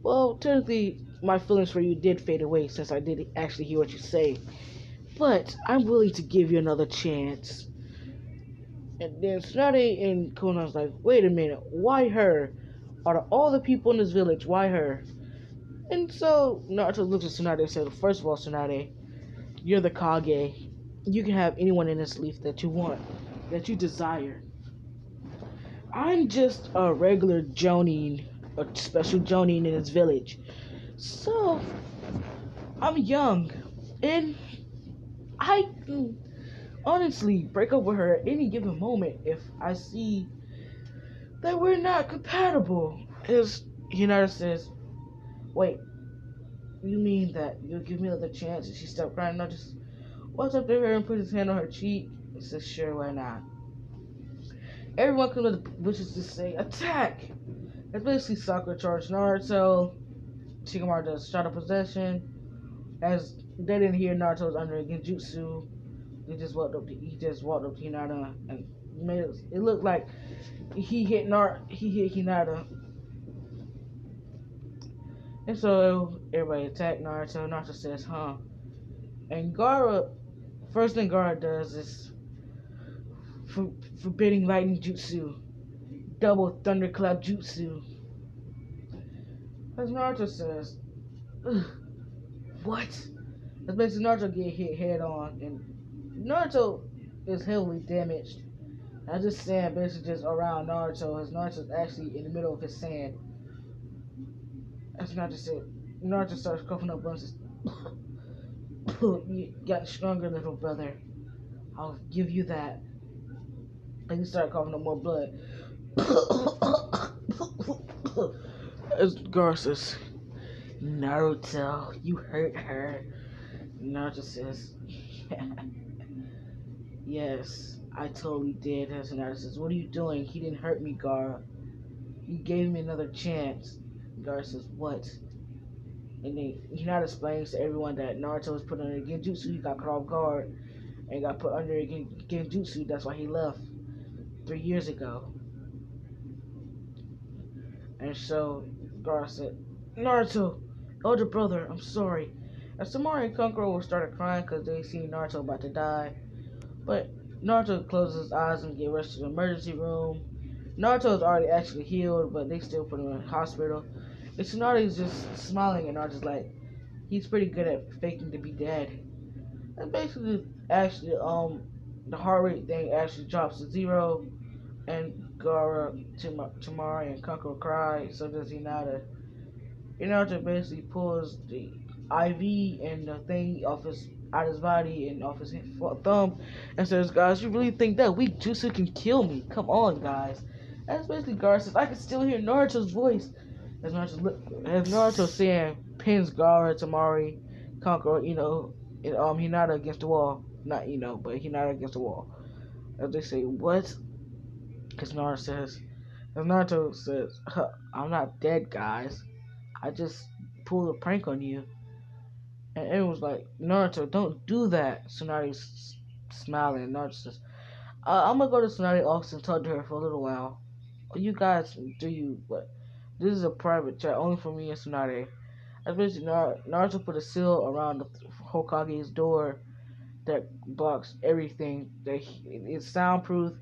Well, technically, my feelings for you did fade away since I did actually hear what you say. But I'm willing to give you another chance." And then Tsunade and Konan's like, "Wait a minute, why her? Out of all the people in this village, why her?" And so Naruto looks at Tsunade and says, "First of all, Tsunade, you're the Kage. You can have anyone in this leaf that you want, that you desire. I'm just a regular Jonin, a special Jonin in this village. So, I'm young, and I can honestly break up with her at any given moment if I see that we're not compatible." As Hinata says, "Wait, you mean that you'll give me another chance?" And she stopped crying. And I just walks up to her and puts his hand on her cheek and says, "Sure, why not?" Everyone comes to the bushes to say, "Attack!" It's basically Sakura charged Naruto. Shikamaru does shadow possession. As they didn't hear Naruto was under a Genjutsu, he just walked up to Hinata and made it look like he hit Hinata. And so everybody attacked Naruto. Naruto says, "Huh?" And Gaara, first thing Gaara does is forbidding lightning jutsu, double thunderclap jutsu. As Naruto says, "Ugh, what?" As basically Naruto get hit head on, and Naruto is heavily damaged. I just sand basically just around Naruto, as Naruto's actually in the middle of his sand. As Naruto said, Naruto starts coughing up blood and says, "You got stronger, little brother. I'll give you that." And he started coughing up more blood. As Gaara says, "Naruto, you hurt her." Naruto says, "Yes, I totally did." As Naruto says, "What are you doing? He didn't hurt me, Gaara. He gave me another chance." Gaara says, "What?" And then Hinata explains to everyone that Naruto was put under Genjutsu. He got caught off guard and got put under Genjutsu. That's why he left 3 years ago. And so Gaara said, Naruto, older brother, I'm sorry. And Samari and Kankuro started crying because they see Naruto about to die. But Naruto closes his eyes and get rushed to the emergency room. Naruto's already actually healed, but they still put him in the hospital. And Tsunade's just smiling, and Naruto's like, he's pretty good at faking to be dead. And basically, actually, the heart rate thing actually drops to zero, and Gaara, Tamari, and Kankuro cry. So does Hinata. Naruto basically pulls the IV and the thing off his out his body and off his thumb and says, "Guys, you really think that weak jutsu can kill me? Come on, guys." That's basically Gaara says, "I can still hear Naruto's voice." As Naruto saying, pins Gaara, Tamari, Kankuro, and Hinata against the wall. Not but Hinata against the wall. As they say, "What?" As Naruto says, huh, "I'm not dead, guys. I just pulled a prank on you." And everyone's like, "Naruto, don't do that." Tsunade's smiling, and Naruto says, "I'm gonna go to Tsunade's office and talk to her for a little while. You guys do you, but this is a private chat only for me and Tsunade." Eventually, Naruto put a seal around the Hokage's door that blocks everything. It's soundproof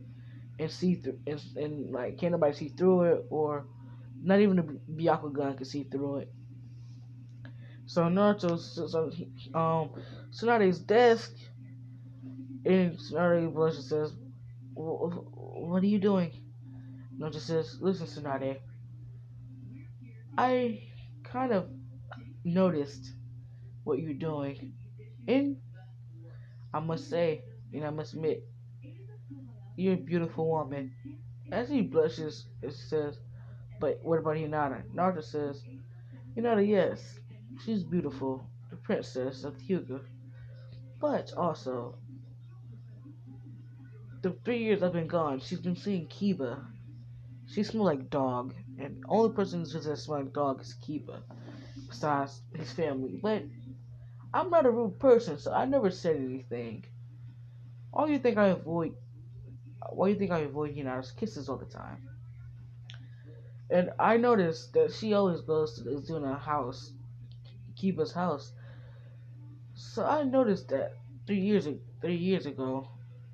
and see through, and like can't nobody see through it, or not even the Byakugan can see through it. So Naruto sits on Tsunade's desk, and Tsunade blushes and says, "What are you doing?" Naruto says, "Listen, Tsunade, I kind of noticed what you're doing, and I must say, and I must admit, you're a beautiful woman." As he blushes, it says, "But what about Hinata?" Naruto says, "Hinata, yes, she's beautiful, the princess of Hyuga, but also, the 3 years I've been gone, she's been seeing Kiba. She smells like dog, and the only person who says smell like dog is Kiba, besides his family. But I'm not a rude person, so I never said anything. Why do you think I avoid? Why do you think I avoid Hinata's kisses all the time?" And I noticed that she always goes to the Izuna house, Kiba's house. So I noticed that 3 years ago,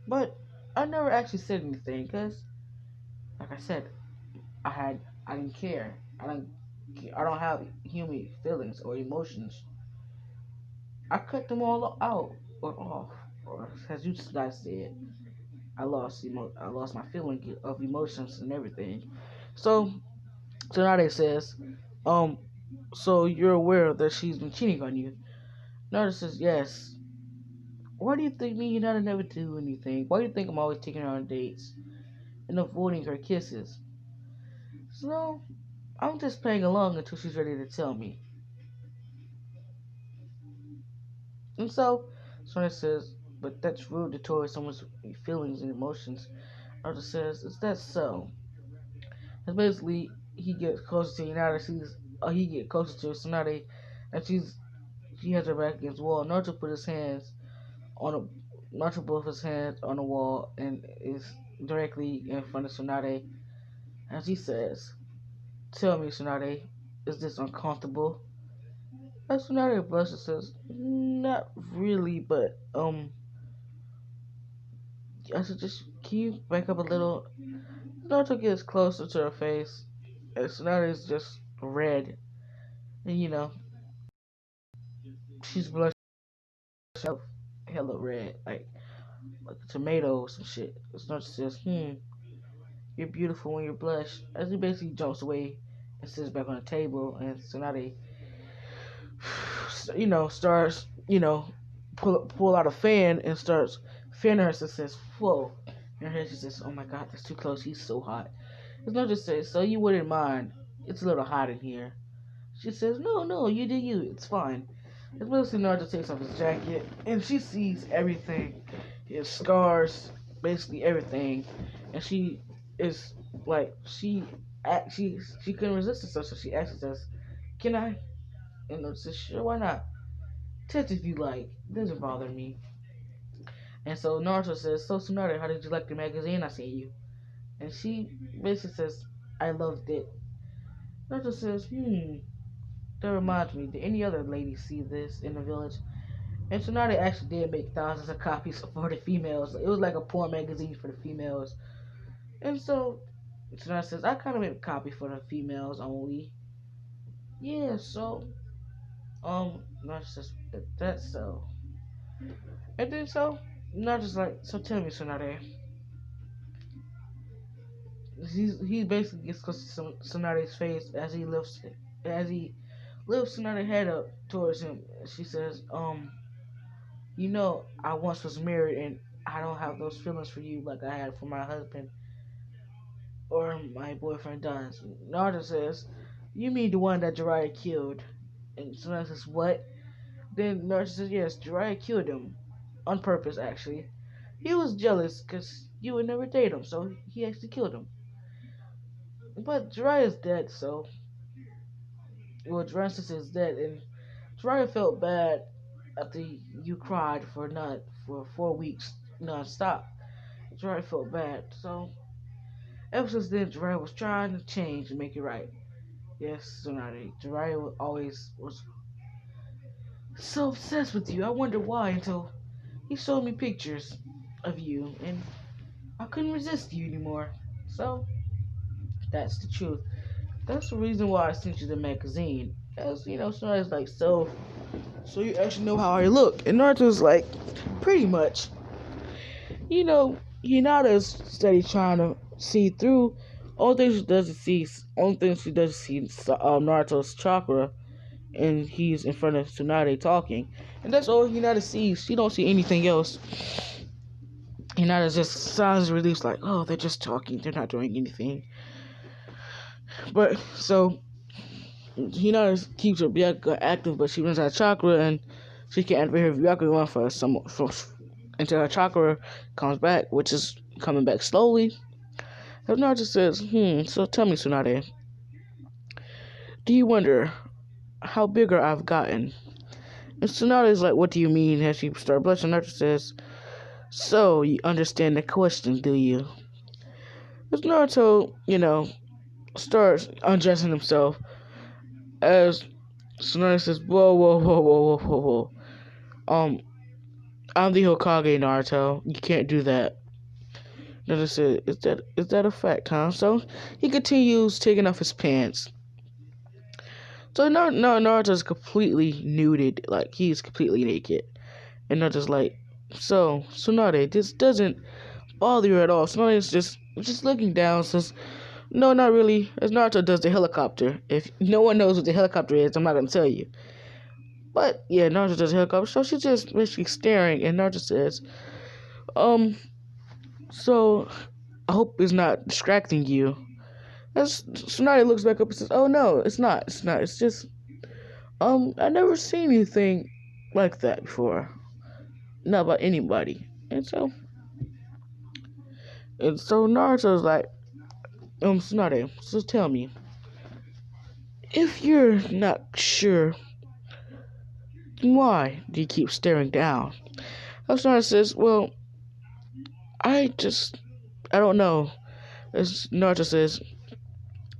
but I never actually said anything because, like I said, I didn't care. I don't have human feelings or emotions. I cut them all out or off, or as you guys said, I lost my feeling of emotions and everything. So Tsunade says, um, so you're aware that she's been cheating on you. Naruto says, yes. Why do you think me and Hinata never do anything? Why do you think I'm always taking her on dates and avoiding her kisses? So I'm just playing along until she's ready to tell me. And so Sonic says, but that's rude to towards someone's feelings and emotions. Naruto says, is that so? And basically, he gets closer to Hinata. He gets closer to Tsunade, and she has her back against the wall. Naruto put his hands on a Naruto both his hands on the wall and is directly in front of Tsunade, as he says, "Tell me, Tsunade, is this uncomfortable?" As Tsunade blushes and says, "Not really, but I said, just can you back up a little?" Naruto gets closer to her face, and Tsunade is just red, and she's blushing hella red, like a tomato or some shit. Naruto says, "You're beautiful when you blush." As he basically jumps away and sits back on the table, and Tsunade, starts, pull out a fan and starts fanning her. So says, "Whoa!" In her head, she says, "Oh my God, that's too close. He's so hot." It's not just says, "So you wouldn't mind? It's a little hot in here." She says, "No, no, you do you. It's fine." It's basically Naruto takes off his jacket, and she sees everything, his scars, basically everything, and she is like, she couldn't resist herself, so she actually says, "Can I?" And Naruto says, "Sure, why not? Touch if you like. It doesn't bother me." And so Naruto says, "So Tsunade, how did you like the magazine I sent you?" And she basically says, "I loved it." Naruto says, that reminds me, did any other ladies see this in the village? And Tsunade actually did make thousands of copies for the females. It was like a porn magazine for the females. And so Tsunade says, I kind of made a copy for the females only. Yeah, so, Naruto says, that's so. And then so, Naruto's like, so tell me, Tsunade. He basically gets close to Tsunade's face as he lifts Tsunade's head up towards him. She says, I once was married and I don't have those feelings for you like I had for my husband or my boyfriend does. Naruto says, you mean the one that Jiraiya killed? And Tsunade says, what? Then Naruto says, yes, Jiraiya killed him. On purpose, actually. He was jealous because you would never date him, so he actually killed him. But Jiraiya's dead, so... Well, Jiraiya is dead, and Jiraiya felt bad after you cried for 4 weeks non-stop. Jiraiya felt bad, so... Ever since then, Jiraiya was trying to change and make it right. Yes, Tsunade. Jiraiya always was so obsessed with you. I wonder why until he showed me pictures of you, and I couldn't resist you anymore. So, that's the truth. That's the reason why I sent you the magazine. As Tsunade's like, so you actually know how I look. And Naruto's like, pretty much. Hinata's steady trying to see through. Only thing she doesn't see Naruto's chakra, and he's in front of Tsunade talking, and that's all Hinata sees. She don't see anything else. Hinata just sounds relief, like, oh, they're just talking, they're not doing anything. But so Hinata keeps her Byakugan active, but she runs out of chakra, and she can't activate her Byakugan until her chakra comes back, which is coming back slowly. And Naruto says, so tell me, Tsunade, do you wonder how bigger I've gotten? And Tsunade is like, what do you mean? As she starts blushing, Naruto says, so you understand the question, do you? As Naruto, starts undressing himself, as Tsunade says, whoa, whoa, whoa, whoa, whoa, whoa, whoa. I'm the Hokage, Naruto. You can't do that. Naruto said, is that a fact, huh? So he continues taking off his pants. So Naruto's completely nuded, like he's completely naked. And Naruto's like, so, Tsunade, this doesn't bother you at all. Tsunade's just looking down, says, no, not really. As Naruto does the helicopter. If no one knows what the helicopter is, I'm not going to tell you. But, yeah, Naruto does the helicopter. So she's just basically staring, and Naruto says, so, I hope it's not distracting you. As Tsunade looks back up and says, oh, no, it's not. It's just, I never seen anything like that before. Not about anybody. And so Naruto's like, Tsunade, so tell me, if you're not sure, why do you keep staring down? Tsunade says, well, I don't know. As Naruto says,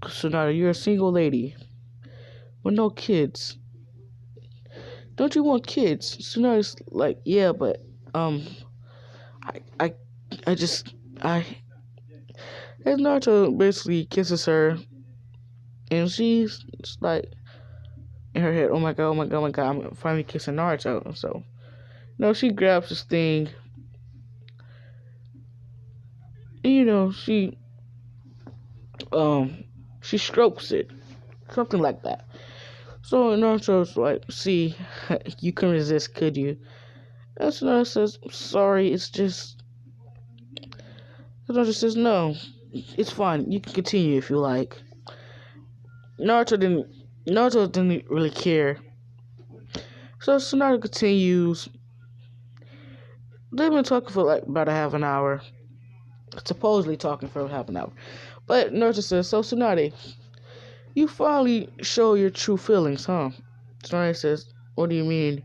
Tsunade, you're a single lady with no kids. Don't you want kids? Tsunade's like, yeah, but, as Naruto basically kisses her, and she's like, in her head, oh my god, oh my god, oh my god, I'm finally kissing Naruto. So, she grabs this thing, and, she strokes it, something like that. So Naruto's like, see, you couldn't resist, could you? And so Naruto says, sorry, it's just... Naruto says, no, it's fine, you can continue if you like. Naruto didn't really care. So Naruto continues. They've been talking for like about a half an hour. Supposedly talking for half an hour. But Naruto says, so Tsunade, you finally show your true feelings, huh? Tsunade says, what do you mean?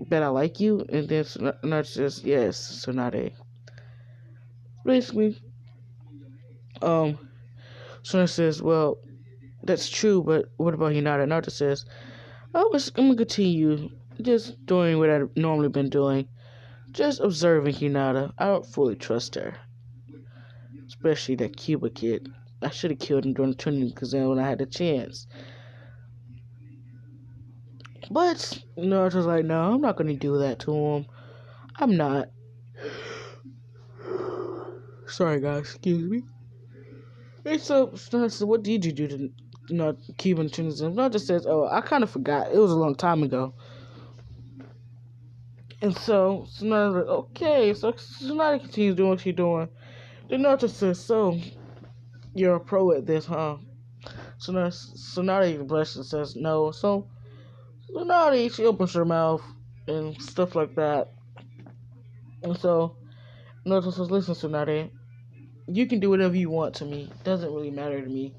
That I like you? And then Naruto says, yes, Tsunade. Basically, Tsunade says, well, that's true, but what about Hinata? Naruto says, I'm gonna continue just doing what I've normally been doing. Just observing Hinata. I don't fully trust her. Especially that Cuba kid. I should have killed him during the training exam when I had the chance. But Naruto's like, no, I'm not gonna do that to him. I'm not. Sorry guys, excuse me. And so what did you do to Cuban training? Naruto says, oh, I kind of forgot. It was a long time ago. And so Tsunade like, okay, so Tsunade continues doing what she's doing. Then Naruto says, so you're a pro at this, huh? Tsunade blushes and says no. So Tsunade, she opens her mouth and stuff like that. And so Naruto says, listen, Tsunade, you can do whatever you want to me. It doesn't really matter to me.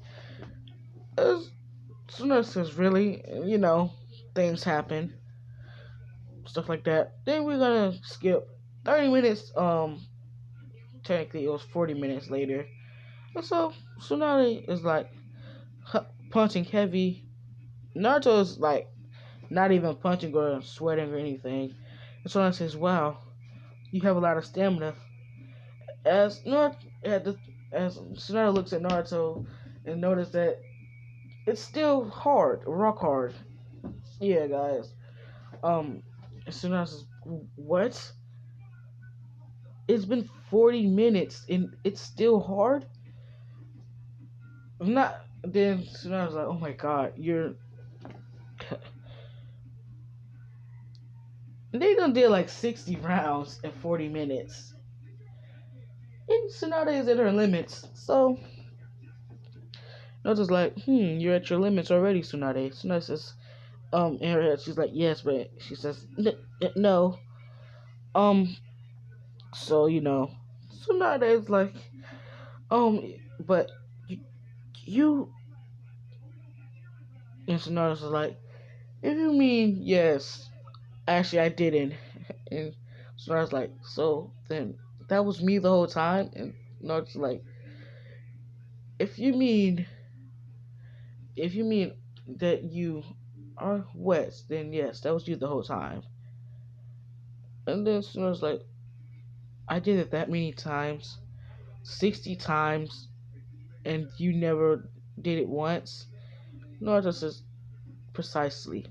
Tsunade says, really? Things happen. Stuff like that. Then we're gonna skip 30 minutes. Technically it was 40 minutes later. And so Tsunade is like punching heavy. Naruto's like not even punching or sweating or anything. And Tsunade says, wow, you have a lot of stamina. As Tsunade looks at Naruto and notices that it's still hard, rock hard. Yeah, guys. Tsunade says, what? It's been 40 minutes and it's still hard? I'm not. Then Tsunade's like, oh my god, you're. They done did like 60 rounds in 40 minutes. And Tsunade is at her limits. So, Naruto's like, you're at your limits already, Tsunade. Tsunade says, in her head, she's like, yes, but she says, no. So, Tsunade is like, but you. And Tsunade's like, if you mean yes, actually I didn't. And Tsunade's like, so then that was me the whole time? And Naruto's like, if you mean that you are wet, then yes, that was you the whole time. And then Tsunade's like, I did it that many times, 60 times, and you never did it once? Naruto says, precisely.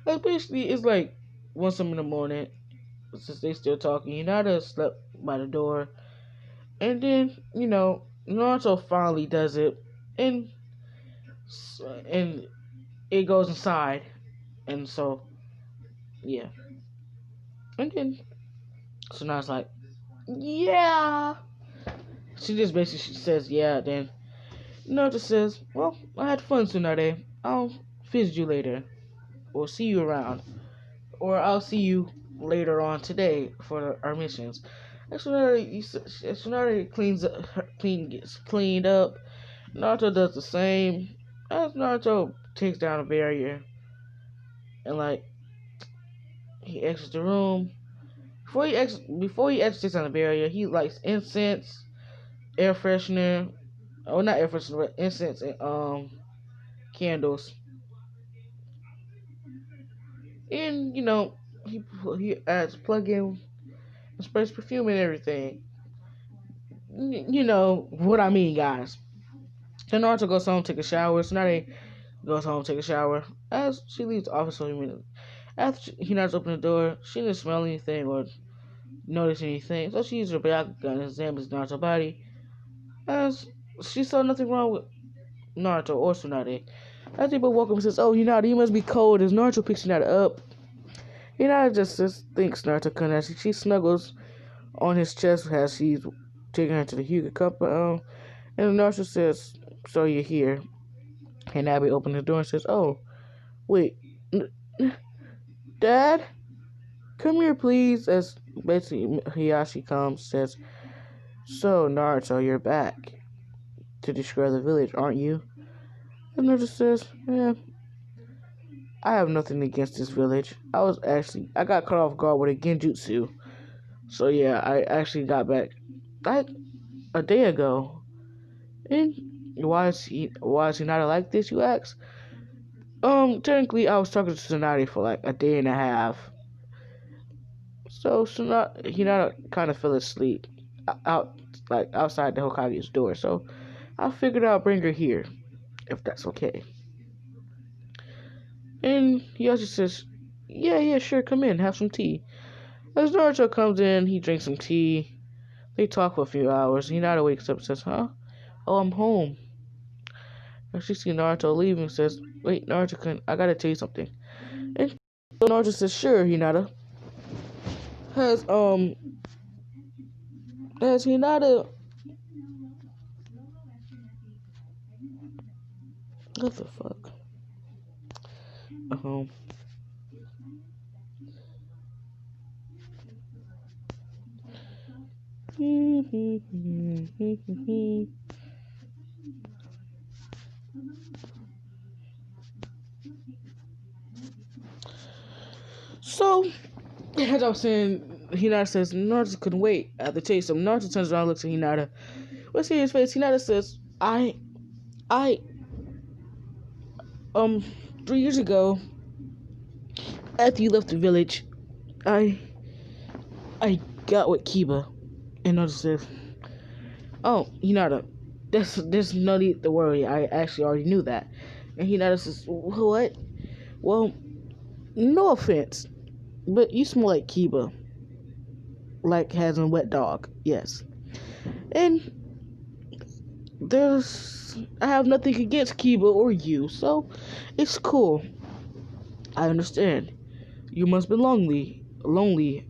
And basically, it's like 1 something in the morning, since they still talking. Hinata slept by the door. And then, Naruto finally does it. And it goes inside. And so, yeah. And then, so now it's like, yeah. She just basically says, yeah. Then Naruto says, well, I had fun, Tsunade. I'll visit you later. Or see you around. Or I'll see you later on today for our missions. And Tsunade gets cleaned up. Naruto does the same. As Naruto takes down a barrier. And like, he exits the room. Before he exits on the barrier, he lights incense, air freshener, not air freshener, but incense and candles. And he adds plug-in, sprays perfume and everything. You know what I mean, guys. Then Naruto goes home, take a shower. Tsunade goes home, take a shower. As she leaves the office for a minute. After Hinata opens the door, she didn't smell anything or notice anything, so she used her Byakugan gun and examines Naruto's body. As she saw nothing wrong with Naruto or Tsunade. As they both woke up and says, oh, Hinata, you must be cold. As Naruto picks Hinata up, Hinata just thinks Naruto couldn't. As she snuggles on his chest as she's taking her to the Hyuga compound. And Naruto says, so you're here. And Abby opens the door and says, oh, wait, Dad? Come here, please. As basically Hiyashi comes, says, so, Naruto, you're back to destroy the village, aren't you? And Naruto says, yeah, I have nothing against this village. I got caught off guard with a genjutsu. So yeah, I actually got back like a day ago. And why is he not like this, you ask? Technically, I was talking to Tsunade for like a day and a half. So Hinata kind of fell asleep out like outside the Hokage's door. So I figured I'll bring her here, if that's okay. And Yashi says, yeah, sure, come in, have some tea. As Naruto comes in, he drinks some tea. They talk for a few hours. Hinata wakes up and says, huh? Oh, I'm home. And she sees Naruto leaving and says, wait, Naruto, I gotta tell you something. And so Naruto says, sure, Hinata. Has, has Hinata... What the fuck? Um... So, as I was saying, Hinata says Naruto couldn't wait. After chase him, Naruto turns around and looks at Hinata. What's in his face? Hinata says, I, 3 years ago, after you left the village, I got with Kiba. And Naruto says, oh, Hinata, there's no need to worry. I actually already knew that. And Hinata says, what? Well, no offense, but you smell like Kiba. Like has a wet dog, yes. And I have nothing against Kiba or you, so it's cool. I understand. You must be lonely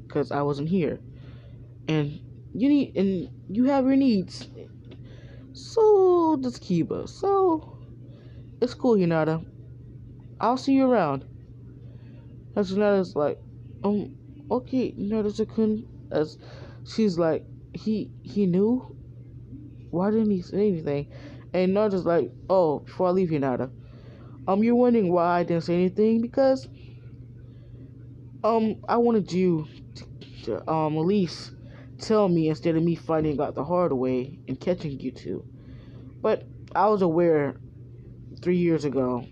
because I wasn't here. And you have your needs. So does Kiba. So it's cool, Hinata. I'll see you around. As Hinata's like, okay, Hinata-kun, as she's like, he knew? Why didn't he say anything? And Naruto's like, oh, before I leave, Hinata, you're wondering why I didn't say anything? Because, I wanted you to at least tell me instead of me finding out the hard way and catching you two. But I was aware 3 years ago.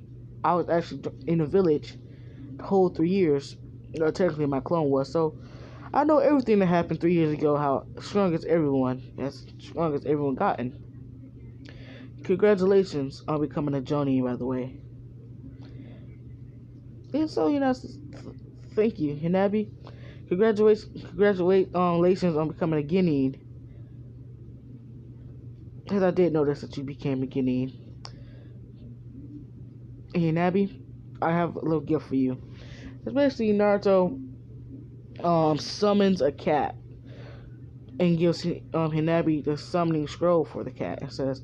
I was actually in the village the whole 3 years. Technically, my clone was. So I know everything that happened 3 years ago. How strong as everyone gotten. Congratulations on becoming a Jonin, by the way. And so thank you, Hinabi. Congratulations on becoming a Genin. As I did notice that you became a Genin. Hey, Hinabi, I have a little gift for you. It's basically Naruto summons a cat and gives Hinabi the summoning scroll for the cat and says,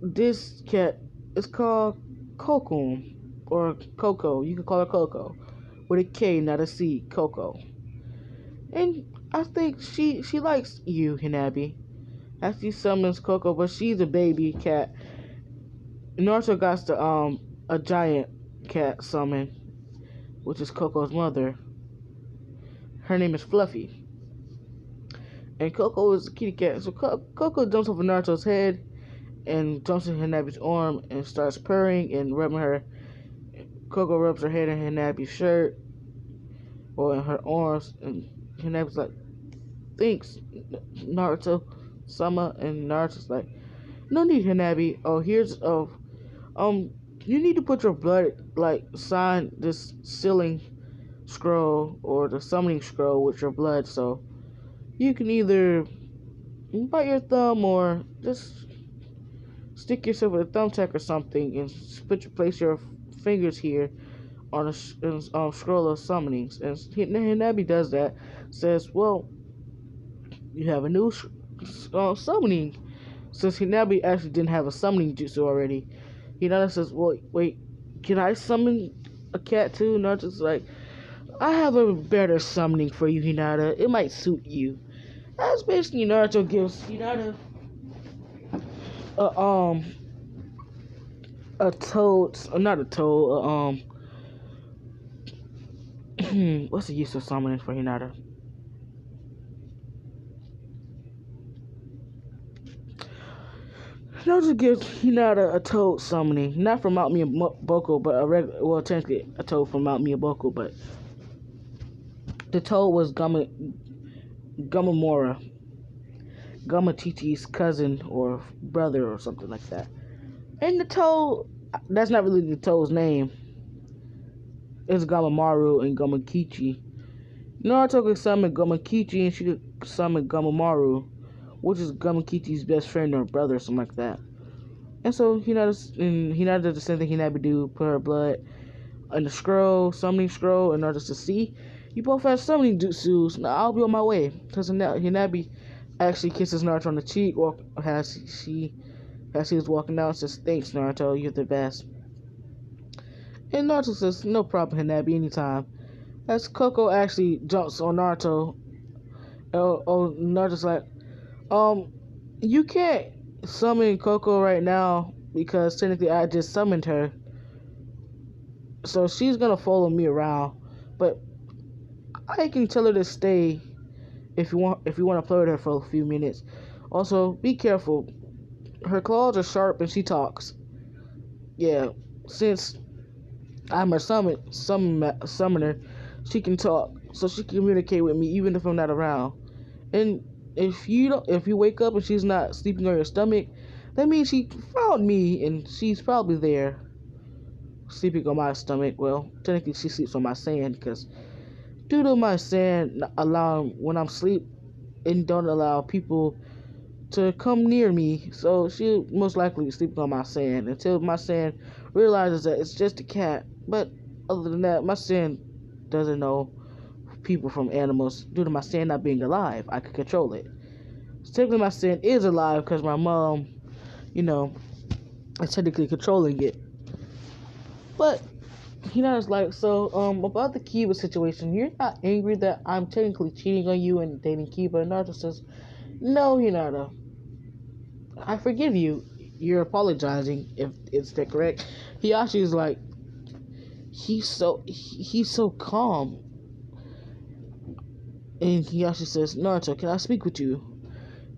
this cat is called Kokun, or Coco. You can call her Coco, with a K, not a C. Coco. And I think she likes you, Hinabi. As she summons Coco, but she's a baby cat. Naruto got the a giant cat summon, which is Coco's mother. Her name is Fluffy. And Coco is a kitty cat. So Coco jumps over Naruto's head and jumps in Hinabi's arm and starts purring and rubbing her. Coco rubs her head in Hinabi's shirt or in her arms, and Hinabi's like, thanks, Naruto, Sama. And Naruto's like, no need, Hinabi. Oh, you need to put your blood, like, sign this sealing scroll or the summoning scroll with your blood, so you can either bite your thumb or just stick yourself with a thumbtack or something and place your fingers here on a scroll of summonings. And Hinabi does that. Says, well, you have a new summoning. Since Hinabi actually didn't have a summoning jutsu already, Hinata says, well, wait, can I summon a cat too? Naruto's like, I have a better summoning for you, Hinata. It might suit you. That's basically Naruto gives Hinata a toad, not a toad, what's the use of summoning for Hinata? Naruto gives Hinata a toad summoning, not from Mount Miyaboko, but well, technically a toad from Mount Miyaboko, but the toad was Gamamora, Gamachichi's cousin or brother or something like that. And the toad, that's not really the toad's name. It's Gamamaru and Gamakichi. Naruto could summon Gamakichi and she could summon Gamamaru, which is Gamakichi's best friend or brother or something like that. And so Hinata does the same thing Hinabi do, put her blood in the scroll, summoning scroll, in order to see. You both have summoning jutsus. Now I'll be on my way. Because Hinabi actually kisses Naruto on the cheek as he was walking out and says, "Thanks, Naruto, you're the best." And Naruto says, "No problem, Hinabi, anytime." As Coco actually jumps on Naruto, Naruto's like, you can't summon Coco right now because technically I just summoned her. So she's gonna follow me around, but I can tell her to stay if you want to play with her for a few minutes. Also, be careful. Her claws are sharp and she talks. Yeah, since I'm her summoner, she can talk, so she can communicate with me even if I'm not around. And if you wake up and she's not sleeping on your stomach, that means she found me and she's probably there sleeping on my stomach. Well, technically she sleeps on my sand because due to my sand allowing when I'm asleep and don't allow people to come near me, so she'll most likely sleep on my sand until my sand realizes that it's just a cat. But other than that, my sand doesn't know people from animals. Due to my sand not being alive, I can control it. So technically my sand is alive because my mom, is technically controlling it. But Hinata's like, so about the Kiba situation, you're not angry that I'm technically cheating on you and dating Kiba? And Naruto says, no, Hinata, I forgive you. You're apologizing, if it's that correct. Hiyashi is like, he's so calm. And Hiyashi says, Naruto, can I speak with you?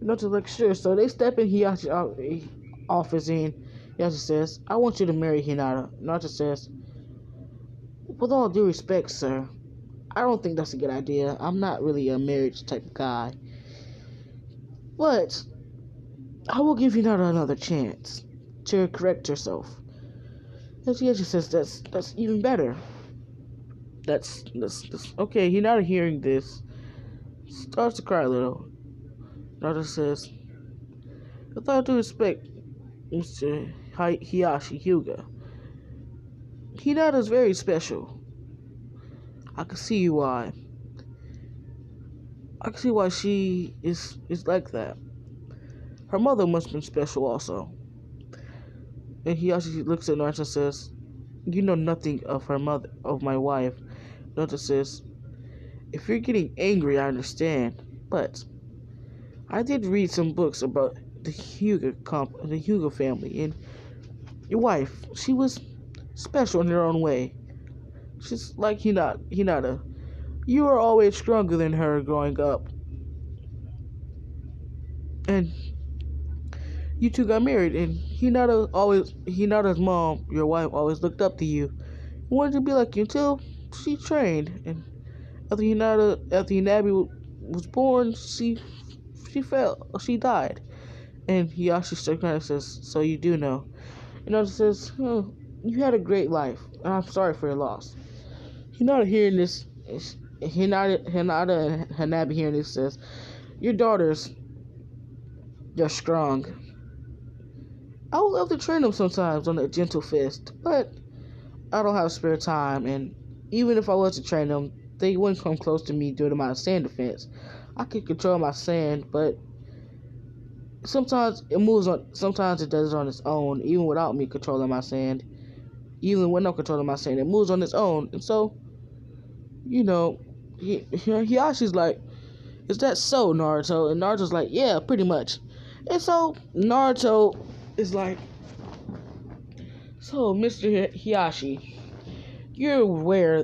Naruto's like, sure. So they step in Hiyashi's office and Hiyashi says, I want you to marry Hinata. Naruto says, with all due respect, sir, I don't think that's a good idea. I'm not really a marriage type of guy. But I will give Hinata another chance to correct herself. And Hiyashi says, that's even better. That's okay. Hinata hearing this starts to cry a little. Naruto says, with all due respect, Mr. Hiyashi Hyuga, Hinata is very special. I can see why. I can see why she is like that. Her mother must have been special also. And Hiyashi looks at Naruto and says, you know nothing of her mother, of my wife. Naruto says, if you're getting angry, I understand. But I did read some books about the Hyuga family, and your wife, she was special in her own way. She's like Hinata. You were always stronger than her growing up. And you two got married, and Hinata's mom, your wife, always looked up to you. Wanted to be like you until she trained. And after Hinabi was born, she died. And Hiyashi kind of says, so you do know. And Naruto says, you had a great life, and I'm sorry for your loss. Hinata hearing this, Hinata and Hanabi hearing this says, your daughters, they're strong. I would love to train them sometimes on that gentle fist, but I don't have spare time, and even if I was to train them, they wouldn't come close to me due to my sand defense. I could control my sand, but sometimes it does it on its own, even without me controlling my sand. Even when I'm controlling my sand, it moves on its own. And so, Hiyashi's like, is that so, Naruto? And Naruto's like, yeah, pretty much. And so, Naruto is like, so, Mr. Hiyashi, you're aware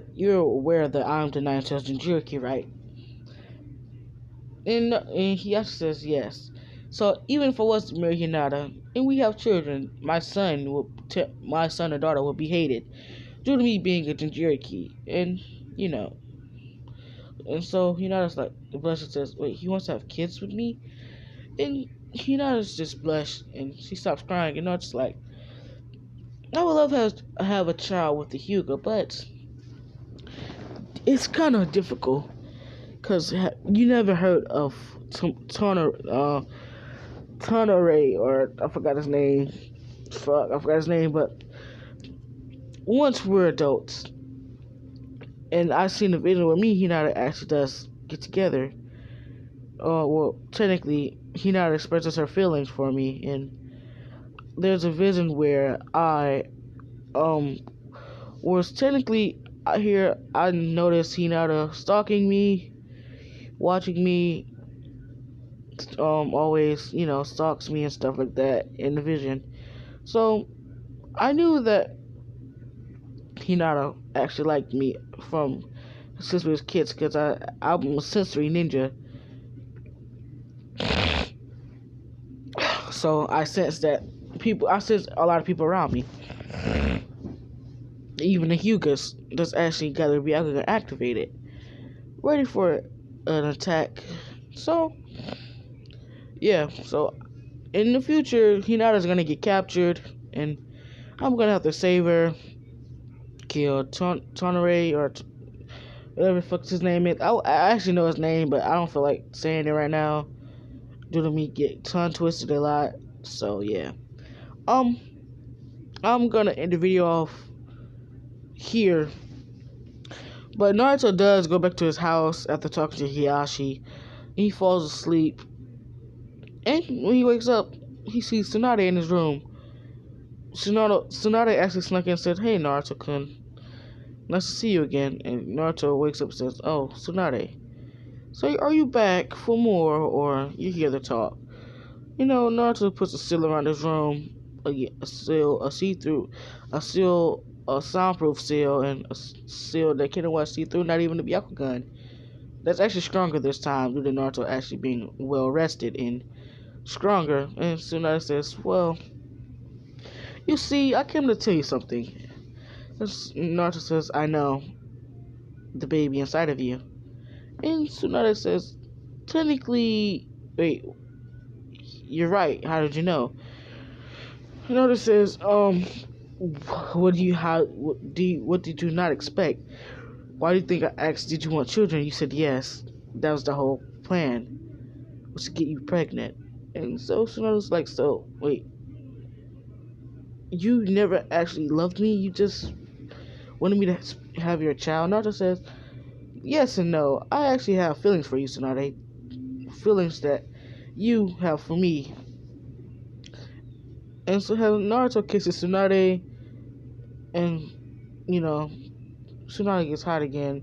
that I'm the 9,000 Jinchuriki, right? And Hiyashi says yes. So even for us to marry Hinata, and we have children, my son or daughter will be hated due to me being a Jinchuriki, and you know, and so Hinata's like, the blusher says, wait, he wants to have kids with me, and Hinata's just blushed, and she stops crying, and Naruto's like, I would love to have a child with the Hyuga, but it's kind of difficult, cause you never heard of Tonore, or I forgot his name. Fuck, I forgot his name, but once we're adults, and I seen a video where me, Hinata actually does get together. Well, technically, Hinata expresses her feelings for me, and there's a vision where um, was technically here. I noticed Hinata stalking me, watching me, always, stalks me and stuff like that in the vision. So I knew that Hinata actually liked me from since we was kids, because I'm a sensory ninja. So I sense a lot of people around me. Even the Hyugas that's actually got to be activated, ready for an attack. So yeah, so in the future, Hinata's gonna get captured, and I'm gonna have to save her, kill Tonere, or whatever the fuck his name is. I actually know his name, but I don't feel like saying it right now due to me get tongue twisted a lot. So yeah, um, I'm gonna end the video off here. But Naruto does go back to his house after talking to Hiyashi. He falls asleep, and when he wakes up, he sees Tsunade in his room. Tsunade actually snuck in and said, "Hey, Naruto-kun, nice to see you again." And Naruto wakes up and says, "Oh, Tsunade, so are you back for more, or you here to talk?" Naruto puts a seal around his room, a seal, a see-through, a seal, a soundproof seal, and a seal that can watch see-through, not even the Byakugan. That's actually stronger this time due to Naruto actually being well rested and stronger. And Tsunade says, well, you see, I came to tell you something. Naruto says, I know the baby inside of you. And Tsunade says, technically, wait, you're right. How did you know? Naruto says, what did you not expect? Why do you think I asked, did you want children? You said yes. That was the whole plan, was to get you pregnant. And so Tsunade's like, so, wait, you never actually loved me? You just wanted me to have your child? Naruto says, yes and no. I actually have feelings for you, Tsunade. Feelings that you have for me. And so Naruto kisses Tsunade, and, Tsunade gets hot again.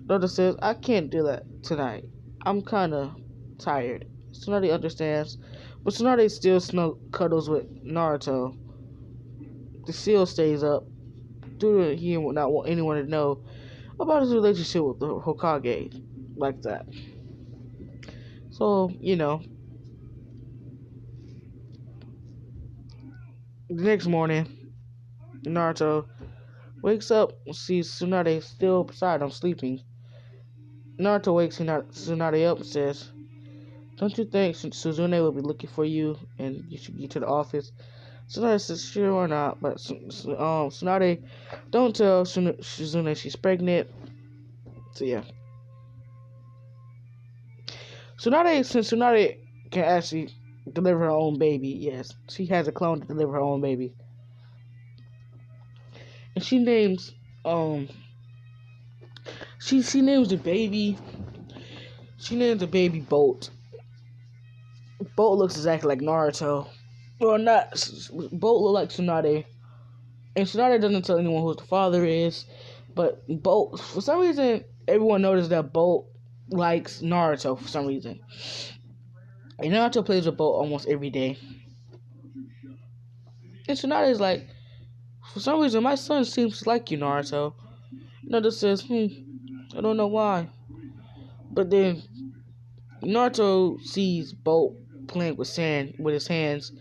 Naruto says, I can't do that tonight. I'm kind of tired. Tsunade understands, but Tsunade still cuddles with Naruto. The seal stays up due to he would not want anyone to know about his relationship with the Hokage like that. So, the next morning, Naruto wakes up and sees Tsunade still beside him sleeping. Naruto wakes Tsunade up and says, don't you think Suzune will be looking for you and you should get to the office? Tsunade says, sure or not, but Tsunade don't tell Suzune she's pregnant. So yeah. Since Tsunade can actually deliver her own baby, yes, she has a clone to deliver her own baby. And she names she names the baby Bolt. Bolt looks exactly like Naruto. Well, not Bolt look like Tsunade. And Tsunade doesn't tell anyone who the father is, but Bolt, for some reason, everyone noticed that Bolt likes Naruto for some reason. And Naruto plays with Bolt almost every day. And Tsunade is like, for some reason, my son seems to like you, Naruto. Naruto says, I don't know why. But then Naruto sees Bolt playing with sand with his hands,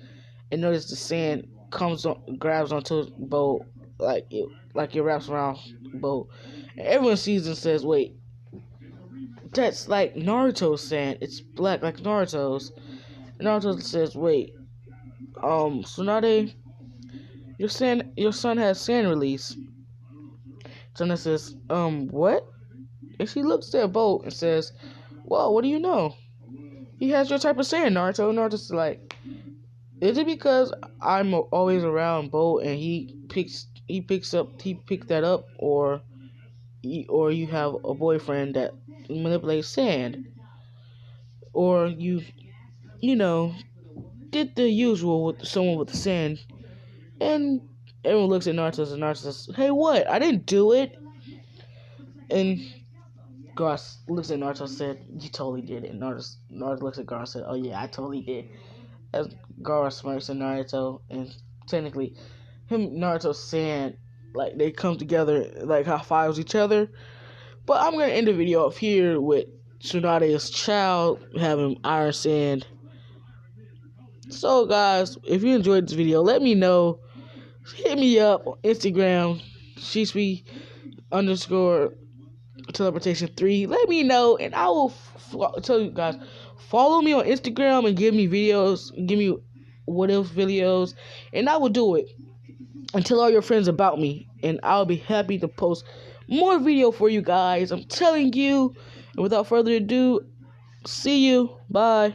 and notice the sand grabs onto his boat like it wraps around the boat. And everyone sees and says, "Wait, that's like Naruto's sand. It's black like Naruto's." And Naruto says, "Wait, Tsunade, your son has sand release." Tsunade says, what?" And she looks at their boat and says, "Whoa, what do you know? He has your type of sand, Naruto." Naruto's like, "Is it because I'm always around boat and he picked that up, or you have a boyfriend that manipulates sand, or you know did the usual with someone with the sand?" And everyone looks at Naruto and Naruto says, "Hey, what? I didn't do it." And Gaara looks at Naruto and said, "You totally did it." And Naruto looks at Gaara and said, "Oh yeah, I totally did." As Gaara smirks at Naruto, and technically, him and Naruto saying like they come together, like high fives each other. But I'm gonna end the video off here with Tsunade's child having iron sand. So guys, if you enjoyed this video, let me know. Hit me up on Instagram, Shisui underscore teleportation 3. Let me know, and I will tell you guys, follow me on Instagram and give me what if videos, and I will do it, and tell all your friends about me, and I'll be happy to post more video for you guys. I'm telling you. And without further ado, see you. Bye.